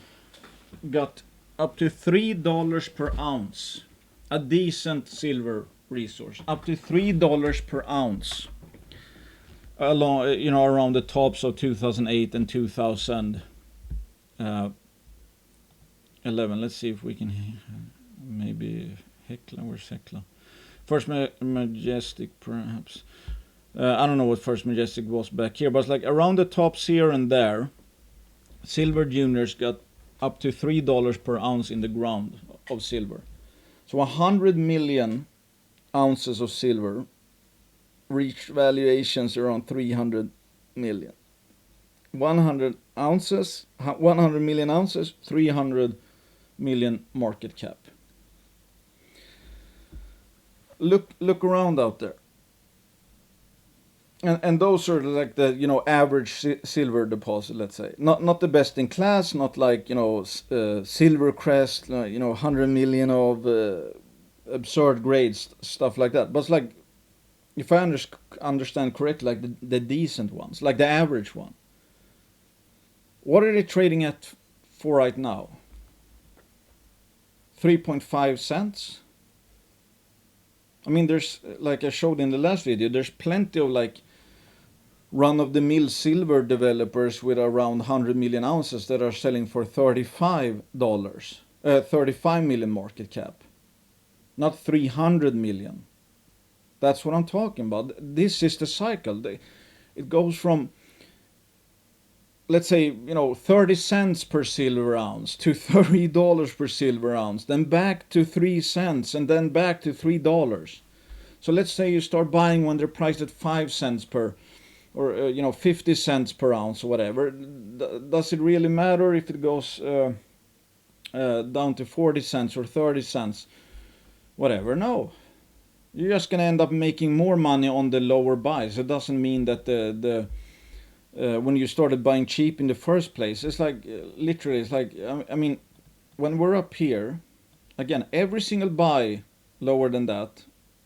got up to $3 per ounce. A decent silver resource, up to $3 per ounce. Along, you know, around the tops of 2008 and 2011. Let's see if we can maybe Hecla. Where's Hecla? First Majestic, perhaps. I don't know what First Majestic was back here, but it's like around the tops here and there. Silver juniors got up to $3 per ounce in the ground of silver. So 100 million ounces of silver reached valuations around 300 million. 100 million ounces, 300 million market cap. Look around out there. And those are like the, you know, average silver deposit, let's say. Not the best in class, not like, you know, Silvercrest, you know, 100 million of absurd grades, stuff like that. But it's like, if I understand correctly, like the decent ones, like the average one. What are they trading at for right now? 3.5 cents? I mean, there's, like I showed in the last video, there's plenty of like run-of-the-mill silver developers with around 100 million ounces that are selling for $35, 35 million market cap, not 300 million. That's what I'm talking about. This is the cycle. It goes from, let's say, you know, 30 cents per silver ounce to $30 per silver ounce, then back to 3 cents, and then back to $3. So let's say you start buying when they're priced at 5 cents per, or you know, 50 cents per ounce or whatever. Does it really matter if it goes down to 40 cents or 30 cents? Whatever, no. You're just gonna end up making more money on the lower buys. It doesn't mean that when you started buying cheap in the first place, it's like, literally, it's like, I mean, when we're up here, again, every single buy lower than that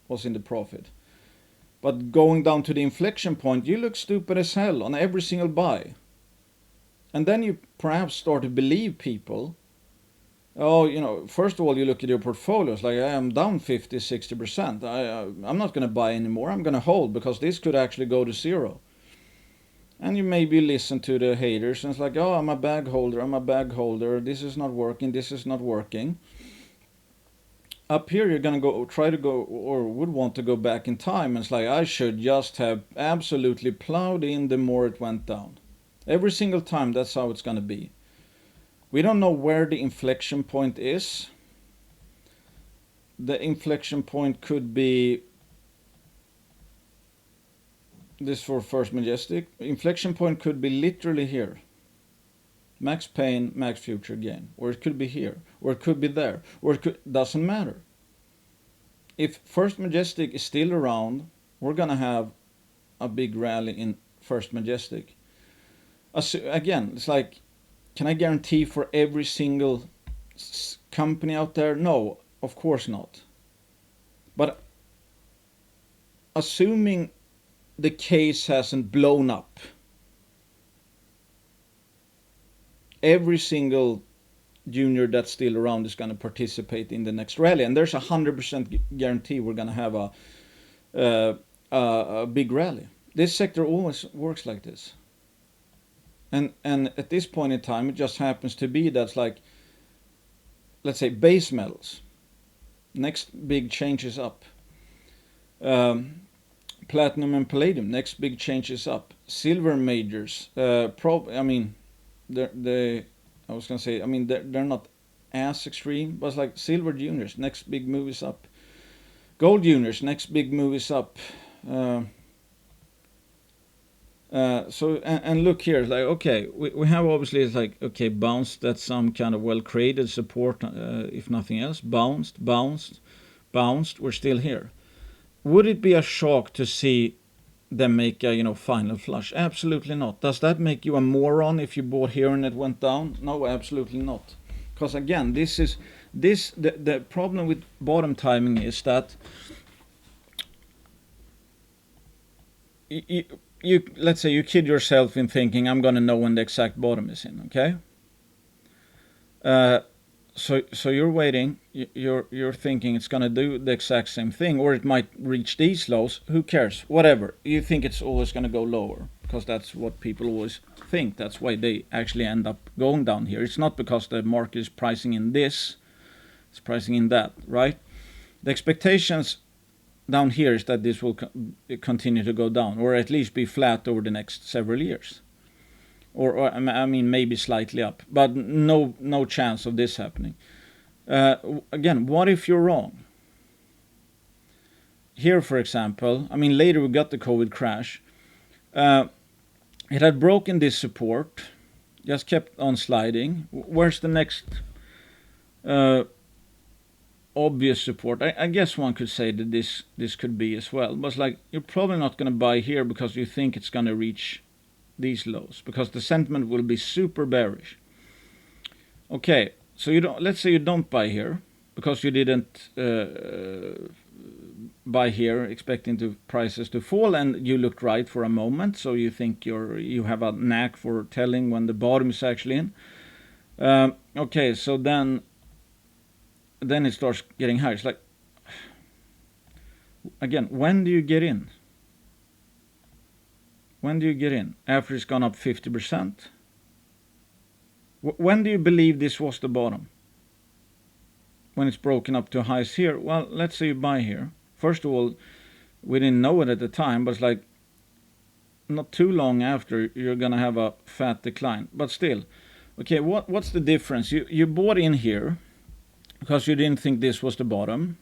was in the profit. But going down to the inflection point, you look stupid as hell on every single buy. And then you perhaps start to believe people. Oh, you know, first of all, you look at your portfolios, like, I am down 50, 60%. I'm not going to buy anymore. I'm going to hold, because this could actually go to zero. And you maybe listen to the haters, and it's like, oh, I'm a bag holder. This is not working. Up here, you're going to try to go, or would want to go back in time. And it's like, I should just have absolutely plowed in the more it went down. Every single time, that's how it's going to be. We don't know where the inflection point is. The inflection point could be this for First Majestic. Inflection point could be literally here. Max pain, max future gain. Or it could be here. Or it could be there. Or it could, doesn't matter. If First Majestic is still around, we're gonna have a big rally in First Majestic. Again, it's like, can I guarantee for every single company out there? No, of course not. But assuming the case hasn't blown up, every single junior that's still around is going to participate in the next rally, and there's 100% guarantee we're going to have a big rally. This sector always works like this, and at this point in time, it just happens to be that's like, let's say, base metals. Next big change is up. Platinum and palladium. Next big change is up. Silver majors. I mean, they're not as extreme, but it's like silver juniors. Next big move is up. Gold juniors. Next big move is up. And look here, like, okay, we have obviously, it's like, okay, bounced, that's some kind of well created support, if nothing else. Bounced, we're still here. Would it be a shock to see them make a final flush? Absolutely not. Does that make you a moron if you bought here and it went down? No, absolutely not. Because again, the problem with bottom timing is that you let's say you kid yourself in thinking I'm gonna know when the exact bottom is in, okay? So you're waiting, you're thinking it's gonna do the exact same thing, or it might reach these lows. Who cares? Whatever. You think it's always gonna go lower because that's what people always think. That's why they actually end up going down here. It's not because the market is pricing in this; it's pricing in that, right? The expectations down here is that this will continue to go down, or at least be flat over the next several years. Or I mean, maybe slightly up, but no chance of this happening. Again, what if you're wrong? Here, for example, I mean, later we got the COVID crash. It had broken this support, just kept on sliding. Where's the next obvious support? I guess one could say that this could be as well, but it's like, you're probably not going to buy here because you think it's going to reach these lows, because the sentiment will be super bearish. Okay, so let's say you don't buy here because you didn't buy here expecting prices to fall, and you looked right for a moment, so you think you have a knack for telling when the bottom is actually in. Okay, so then it starts getting higher. It's like, again, when do you get in? When do you get in? After it's gone up 50%? When do you believe this was the bottom? When it's broken up to highs here? Well, let's say you buy here. First of all, we didn't know it at the time, but it's like not too long after you're going to have a fat decline. But still, okay, what's the difference? You bought in here because you didn't think this was the bottom.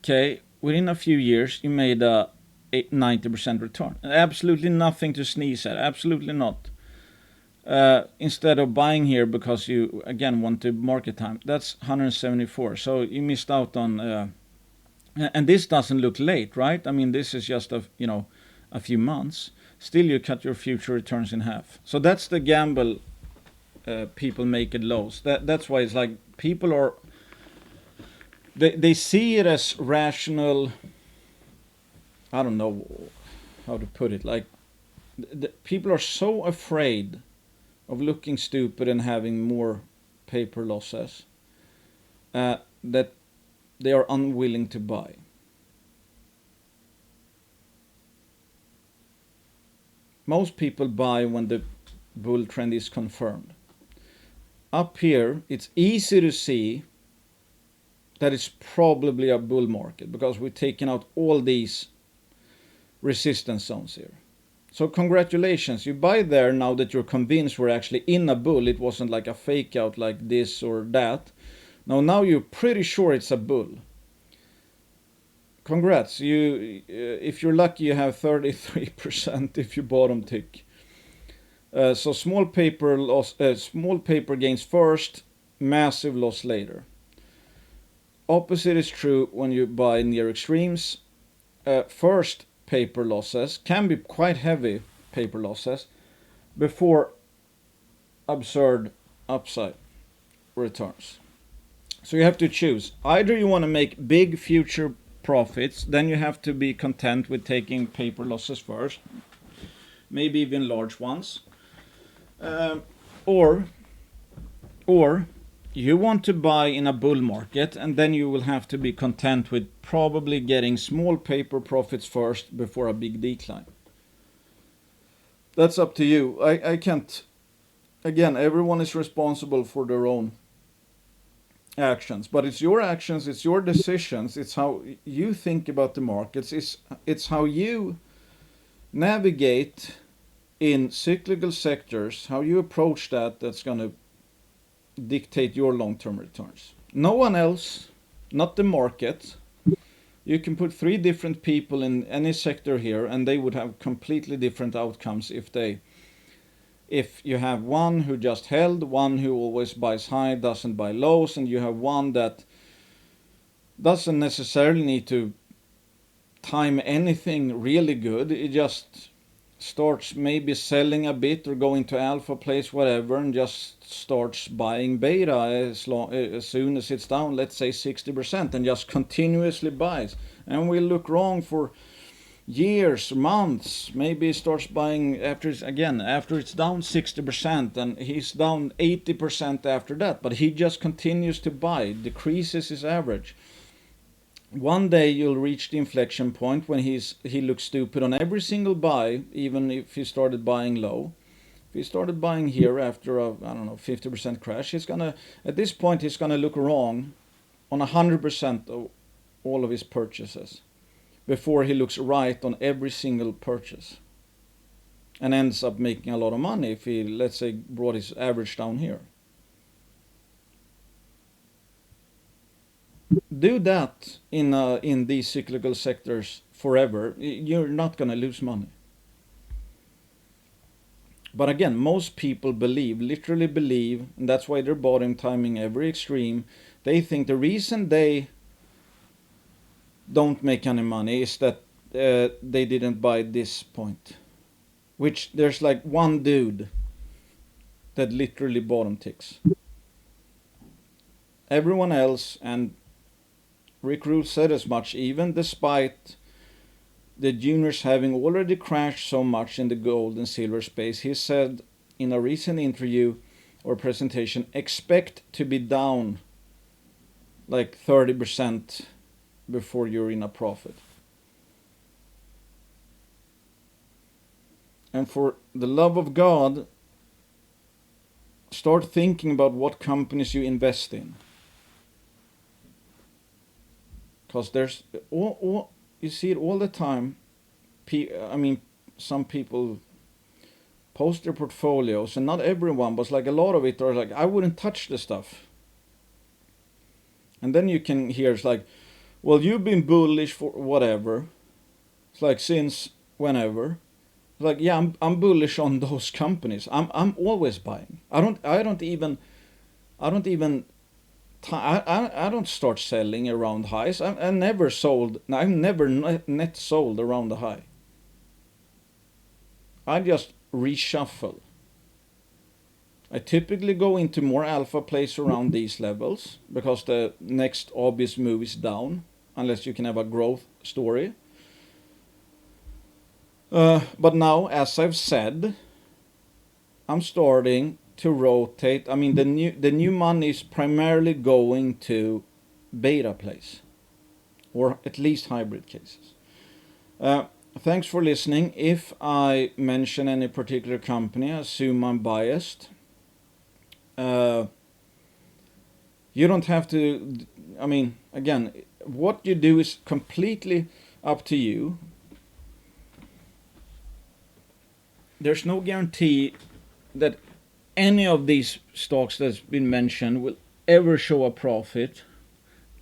Okay, within a few years, you made a 90% return. Absolutely nothing to sneeze at. Absolutely not. Instead of buying here because you, again, want to market time, that's 174. So you missed out on... and this doesn't look late, right? I mean, this is just a few months. Still, you cut your future returns in half. So that's the gamble people make at lows. That's why it's like people are... They see it as rational. I don't know how to put it. Like, people are so afraid of looking stupid and having more paper losses that they are unwilling to buy. Most people buy when the bull trend is confirmed. Up here, it's easy to see that it's probably a bull market because we've taken out all these resistance zones here. So congratulations, you buy there now that you're convinced we're actually in a bull. It wasn't like a fake out like this or that. Now you're pretty sure it's a bull. Congrats, if you're lucky, you have 33% if you bottom tick. So small paper gains first, massive loss later. Opposite is true when you buy near extremes. First paper losses can be quite heavy paper losses before absurd upside returns. So you have to choose. Either you want to make big future profits, then you have to be content with taking paper losses first, maybe even large ones. Or you want to buy in a bull market, and then you will have to be content with probably getting small paper profits first before a big decline. That's up to you. I can't. Again, everyone is responsible for their own actions, but it's your actions, it's your decisions, it's how you think about the markets, it's how you navigate in cyclical sectors, how you approach that's going to dictate your long-term returns. No one else, not the market. You can put 3 different people in any sector here and they would have completely different outcomes if you have one who just held, one who always buys high, doesn't buy lows, and you have one that doesn't necessarily need to time anything really good. It just starts maybe selling a bit or going to alpha place, whatever, and just starts buying beta as soon as it's down, let's say 60%, and just continuously buys. And will look wrong for years, months, maybe he starts buying after it's down 60%, and he's down 80% after that, but he just continues to buy, decreases his average. One day you'll reach the inflection point when he looks stupid on every single buy, even if he started buying low. If he started buying here after a 50% crash, at this point he's gonna look wrong on 100% of all of his purchases before he looks right on every single purchase and ends up making a lot of money if he, let's say, brought his average down here. Do that in these cyclical sectors forever. You're not going to lose money. But again, most people literally believe, and that's why they're bottom timing every extreme. They think the reason they don't make any money is that they didn't buy this point. Which there's like one dude that literally bottom ticks. Everyone else, and Rick Rule said as much, even despite the juniors having already crashed so much in the gold and silver space, he said in a recent interview or presentation, expect to be down like 30% before you're in a profit. And for the love of God, start thinking about what companies you invest in. Because there's you see it all the time. Some people post their portfolios, and not everyone, but like a lot of it are like, I wouldn't touch the stuff. And then you can hear it's like, well, you've been bullish for whatever. It's like since whenever. It's like, yeah, I'm bullish on those companies. I'm always buying. I don't start selling around highs. I've never net sold around the high. I just reshuffle. I typically go into more alpha plays around these levels because the next obvious move is down, unless you can have a growth story. But now, as I've said, I'm starting to rotate. The new money is primarily going to beta plays, or at least hybrid cases. Thanks for listening. If I mention any particular company, I assume I'm biased. You don't have to. Again, what you do is completely up to you. there's no guarantee that any of these stocks that's been mentioned will ever show a profit.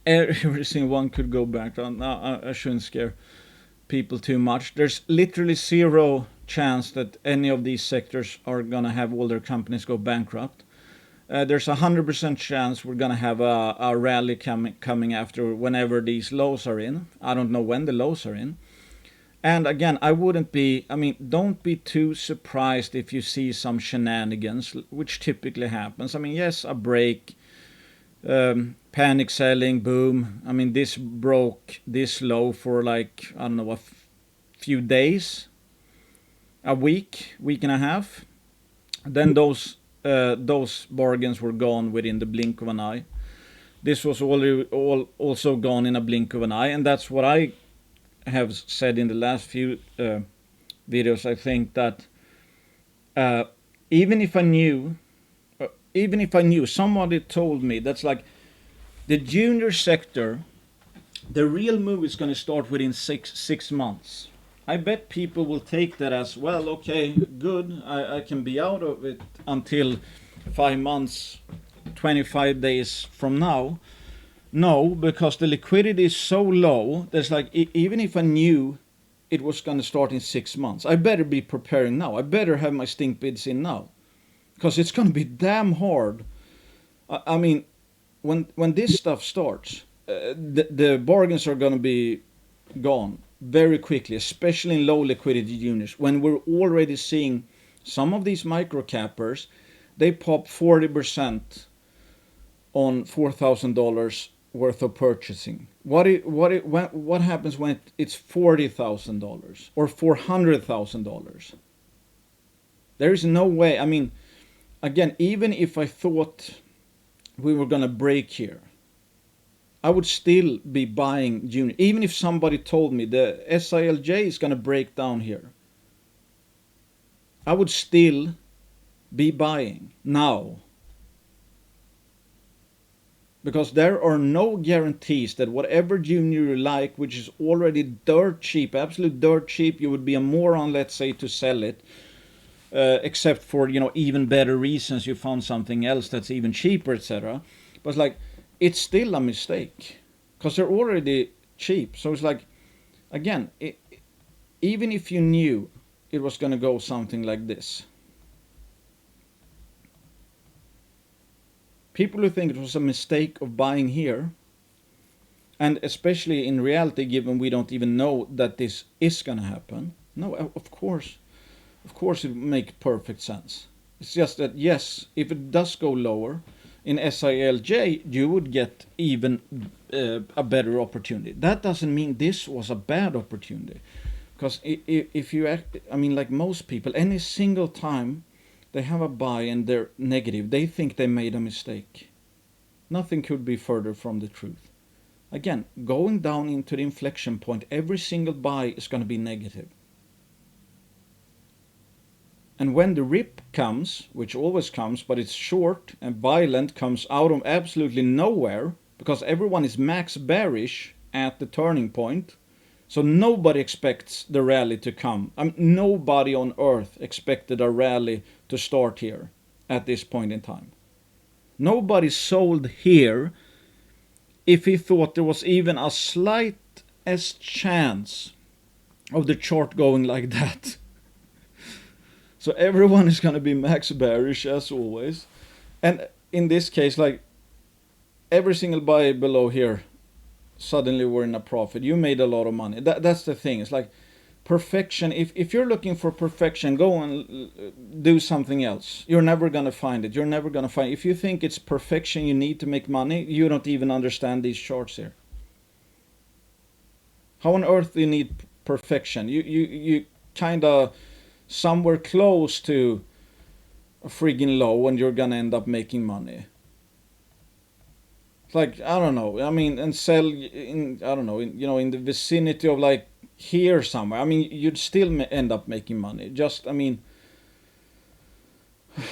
Every single one could go back. I shouldn't scare people too much. There's literally zero chance that any of these sectors are going to have all their companies go bankrupt. There's 100% chance we're going to have a rally coming after whenever these lows are in. I don't know when the lows are in. And again, don't be too surprised if you see some shenanigans, which typically happens. Yes, a break, panic selling, boom. This broke this low for a few days, a week and a half. Then those bargains were gone within the blink of an eye. This was also gone in a blink of an eye, and that's what I have said in the last few videos. I think that even if I knew, somebody told me that's like the junior sector, the real move is going to start within six months. I bet people will take that as, well, okay, good, I can be out of it until 5 months, 25 days from now. No, because the liquidity is so low, there's even if I knew it was going to start in 6 months, I better be preparing now. I better have my stink bids in now, because it's going to be damn hard. When this stuff starts, the bargains are going to be gone very quickly, especially in low liquidity units, when we're already seeing some of these micro cappers, they pop 40% on $4,000 worth of purchasing. What happens when it's $40,000 or $400,000? There is no way. Again, even if I thought we were going to break here, I would still be buying junior. Even if somebody told me the SILJ is going to break down here, I would still be buying now. Because there are no guarantees that whatever junior you like, which is already dirt cheap, absolute dirt cheap, you would be a moron, let's say, to sell it. Except for, even better reasons, you found something else that's even cheaper, etc. But it's still a mistake, because they're already cheap. So it's again, even if you knew it was going to go something like this, people who think it was a mistake of buying here, and especially in reality, given we don't even know that this is going to happen, no, of course it would make perfect sense. It's just that, yes, if it does go lower in SILJ, you would get even a better opportunity. That doesn't mean this was a bad opportunity, because if you act, like most people, any single time they have a buy and they're negative, they think they made a mistake. Nothing could be further from the truth. Again, going down into the inflection point, every single buy is going to be negative. And when the rip comes, which always comes, but it's short and violent, comes out of absolutely nowhere, because everyone is max bearish at the turning point, so nobody expects the rally to come. Nobody on earth expected a rally to start here at this point in time. Nobody sold here if he thought there was even a slightest chance of the chart going like that. So everyone is going to be max bearish as always. And in this case, every single buy below here, suddenly we're in a profit. You made a lot of money. That's the thing. It's perfection. If you're looking for perfection, go and do something else. You're never going to find it. If you think it's perfection you need to make money, you don't even understand these charts here. How on earth do you need perfection? You kind of somewhere close to a friggin' low and you're gonna end up making money. I don't know, and sell in, I don't know, in the vicinity of here somewhere. You'd still end up making money.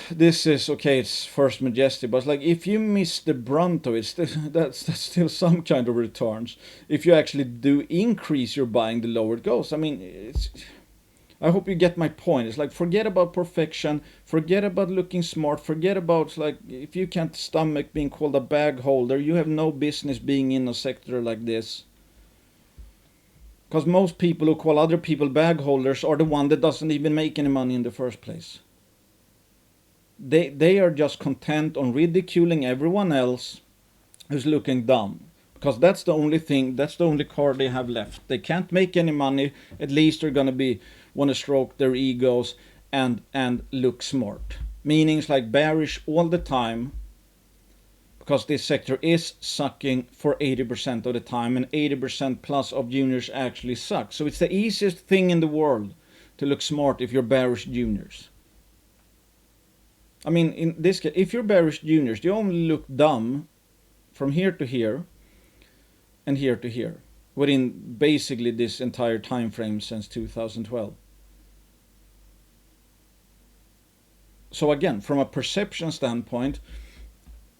This is okay, it's First Majestic, but if you miss the brunt of it, that's still some kind of returns. If you actually do increase your buying, the lower it goes. I hope you get my point. It's like, forget about perfection, forget about looking smart, forget about, like, if you can't stomach being called a bag holder, you have no business being in a sector like this. Because most people who call other people bag holders are the one that doesn't even make any money in the first place. They are just content on ridiculing everyone else who's looking dumb. Because that's the only thing, that's the only card they have left. They can't make any money, at least they're gonna want to stroke their egos and look smart. Meanings like bearish all the time, because this sector is sucking for 80% of the time, and 80% plus of juniors actually suck. So it's the easiest thing in the world to look smart if you're bearish juniors. I mean, in this case, if you're bearish juniors, you only look dumb from here to here and here to here within basically this entire time frame since 2012. So again, from a perception standpoint,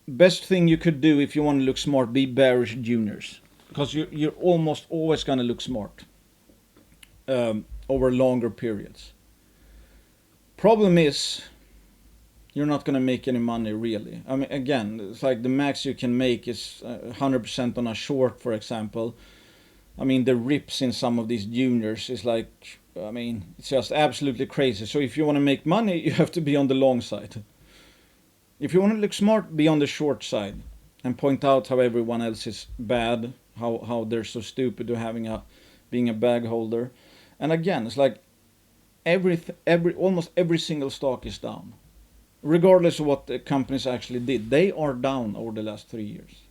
best thing you could do if you want to look smart, be bearish juniors, because you're almost always going to look smart over longer periods. Problem is, you're not going to make any money really. I mean, again, it's like the max you can make is 100% on a short, for example. I mean, the rips in some of these juniors is like, I mean, it's just absolutely crazy. So if you want to make money, you have to be on the long side. If you want to look smart, be on the short side and point out how everyone else is bad, how they're so stupid to being a bag holder. And again, it's like almost every single stock is down. Regardless of what the companies actually did, they are down over the last 3 years.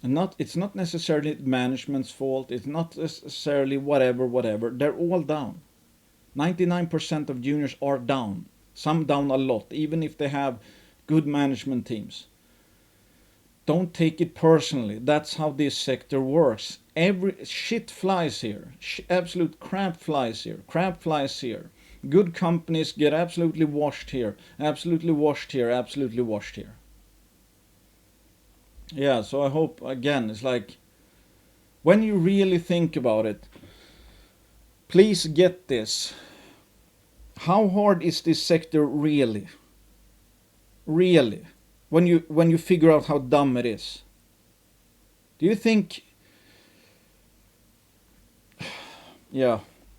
And it's not necessarily management's fault, it's not necessarily whatever, they're all down. 99% of juniors are down, some down a lot, even if they have good management teams. Don't take it personally, that's how this sector works. Every shit flies here, absolute crap flies here. Good companies get absolutely washed here, absolutely washed here, absolutely washed here. Yeah, so I hope, again, it's like, when you really think about it, please get this. How hard is this sector really? Really? When you figure out how dumb it is. Do you think... Yeah,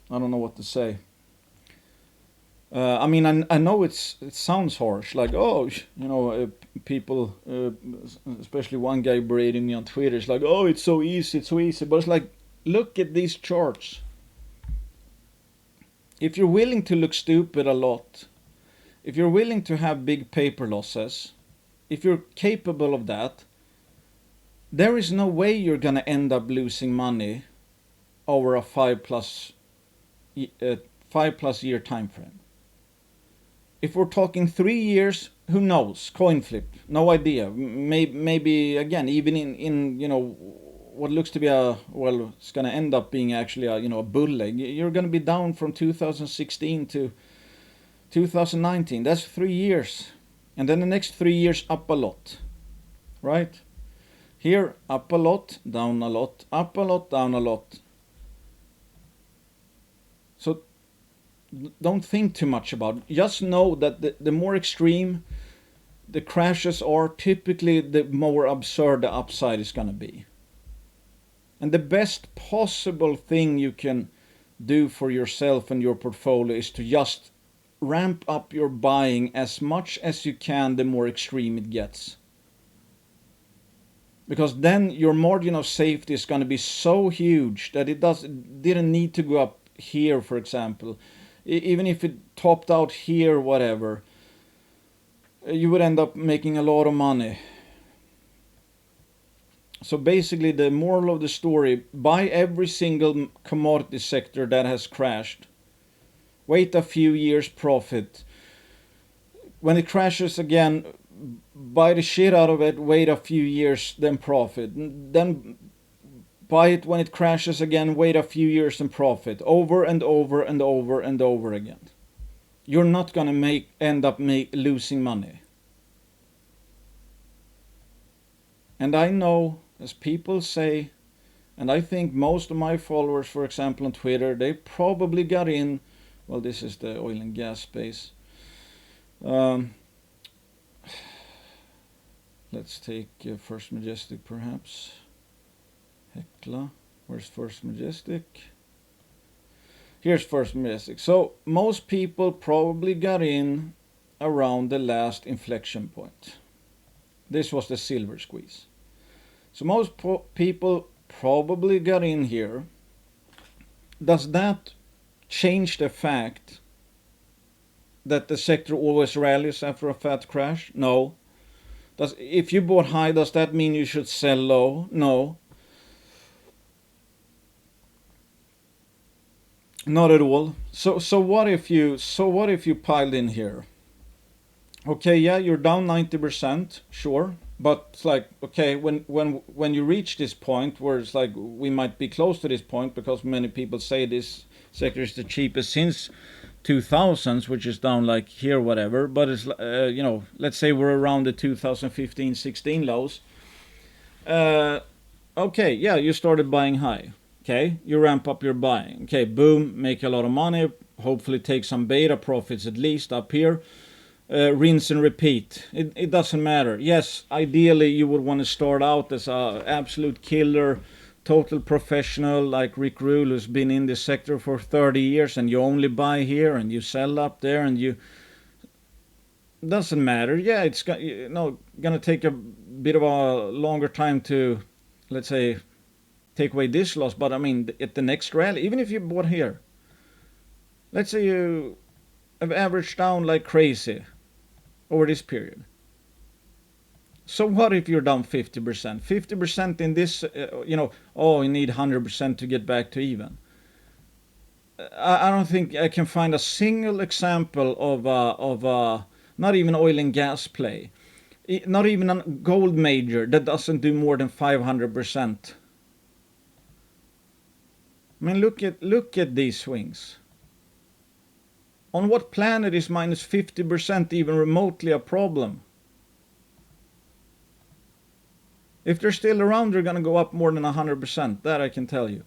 I don't know what to say. I mean, I know it sounds harsh, like, oh, people, especially one guy berating me on Twitter, is like, oh, it's so easy, but it's like, look at these charts. If you're willing to look stupid a lot, if you're willing to have big paper losses, if you're capable of that, there is no way you're gonna end up losing money over a 5+ year time frame. If we're talking 3 years, who knows? Coin flip, no idea. Maybe again, even in what looks to be it's going to end up being actually a bull leg. You're going to be down from 2016 to 2019. That's 3 years, and then the next 3 years up a lot, right? Here up a lot, down a lot, up a lot, down a lot. So don't think too much about it. Just know that the more extreme the crashes are, typically the more absurd the upside is going to be. And the best possible thing you can do for yourself and your portfolio is to just ramp up your buying as much as you can the more extreme it gets. Because then your margin of safety is going to be so huge that it didn't need to go up here, for example. Even if it topped out here, whatever, you would end up making a lot of money. So basically, the moral of the story, buy every single commodity sector that has crashed. Wait a few years, profit. When it crashes again, buy the shit out of it, wait a few years, then profit. Then buy it when it crashes again, wait a few years and profit. Over and over and over and over again. You're not gonna end up losing money. And I know, as people say, And I think most of my followers, for example, on Twitter, they probably got in. Well, this is the oil and gas space. Let's take First Majestic, perhaps. Hecla. Where's First Majestic? Here's First Majestic. So most people probably got in around the last inflection point. This was the silver squeeze. So most people probably got in here. Does that change the fact that the sector always rallies after a fat crash? No. If you bought high, does that mean you should sell low? No. Not at all. So what if you piled in here? Okay, yeah, you're down 90%, sure. But it's like, okay, when you reach this point where it's like we might be close to this point because many people say this sector is the cheapest since 2000s, which is down like here, whatever. But it's let's say we're around the 2015-16 lows. Okay, yeah, you started buying high. Okay, you ramp up your buying. Okay, boom, make a lot of money. Hopefully take some beta profits at least up here. Rinse and repeat. It doesn't matter. Yes, ideally you would want to start out as a absolute killer, total professional like Rick Rule, who's been in this sector for 30 years, and you only buy here and you sell up there, and you doesn't matter. Yeah, it's gonna take a bit of a longer time to, let's say, take away this loss. But I mean, at the next rally, even if you bought here, let's say you have averaged down like crazy over this period. So what if you're down 50%? 50% in this, you need 100% to get back to even. I don't think I can find a single example of not even oil and gas play, not even a gold major that doesn't do more than 500%. I mean, look at these swings. On what planet is minus 50% even remotely a problem? If they're still around, they're going to go up more than 100%. That I can tell you.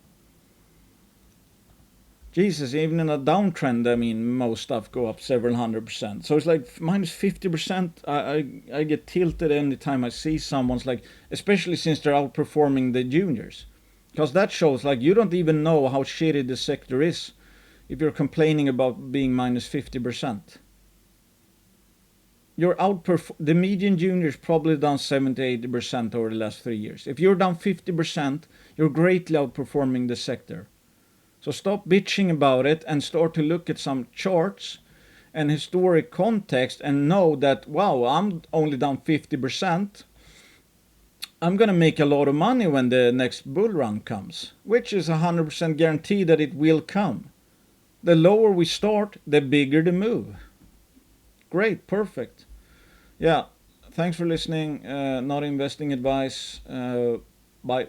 Jesus, even in a downtrend, I mean, most stuff go up several 100%. So it's like minus 50%. I get tilted anytime I see someone's like, especially since they're outperforming the juniors. Because that shows like you don't even know how shitty the sector is if you're complaining about being minus 50%. You're the median junior is probably down 70-80% over the last 3 years. If you're down 50%, you're greatly outperforming the sector. So stop bitching about it and start to look at some charts and historic context and know that, wow, I'm only down 50%. I'm going to make a lot of money when the next bull run comes, which is 100% guarantee that it will come. The lower we start, the bigger the move. Great, perfect. Yeah, thanks for listening. Not investing advice. Bye.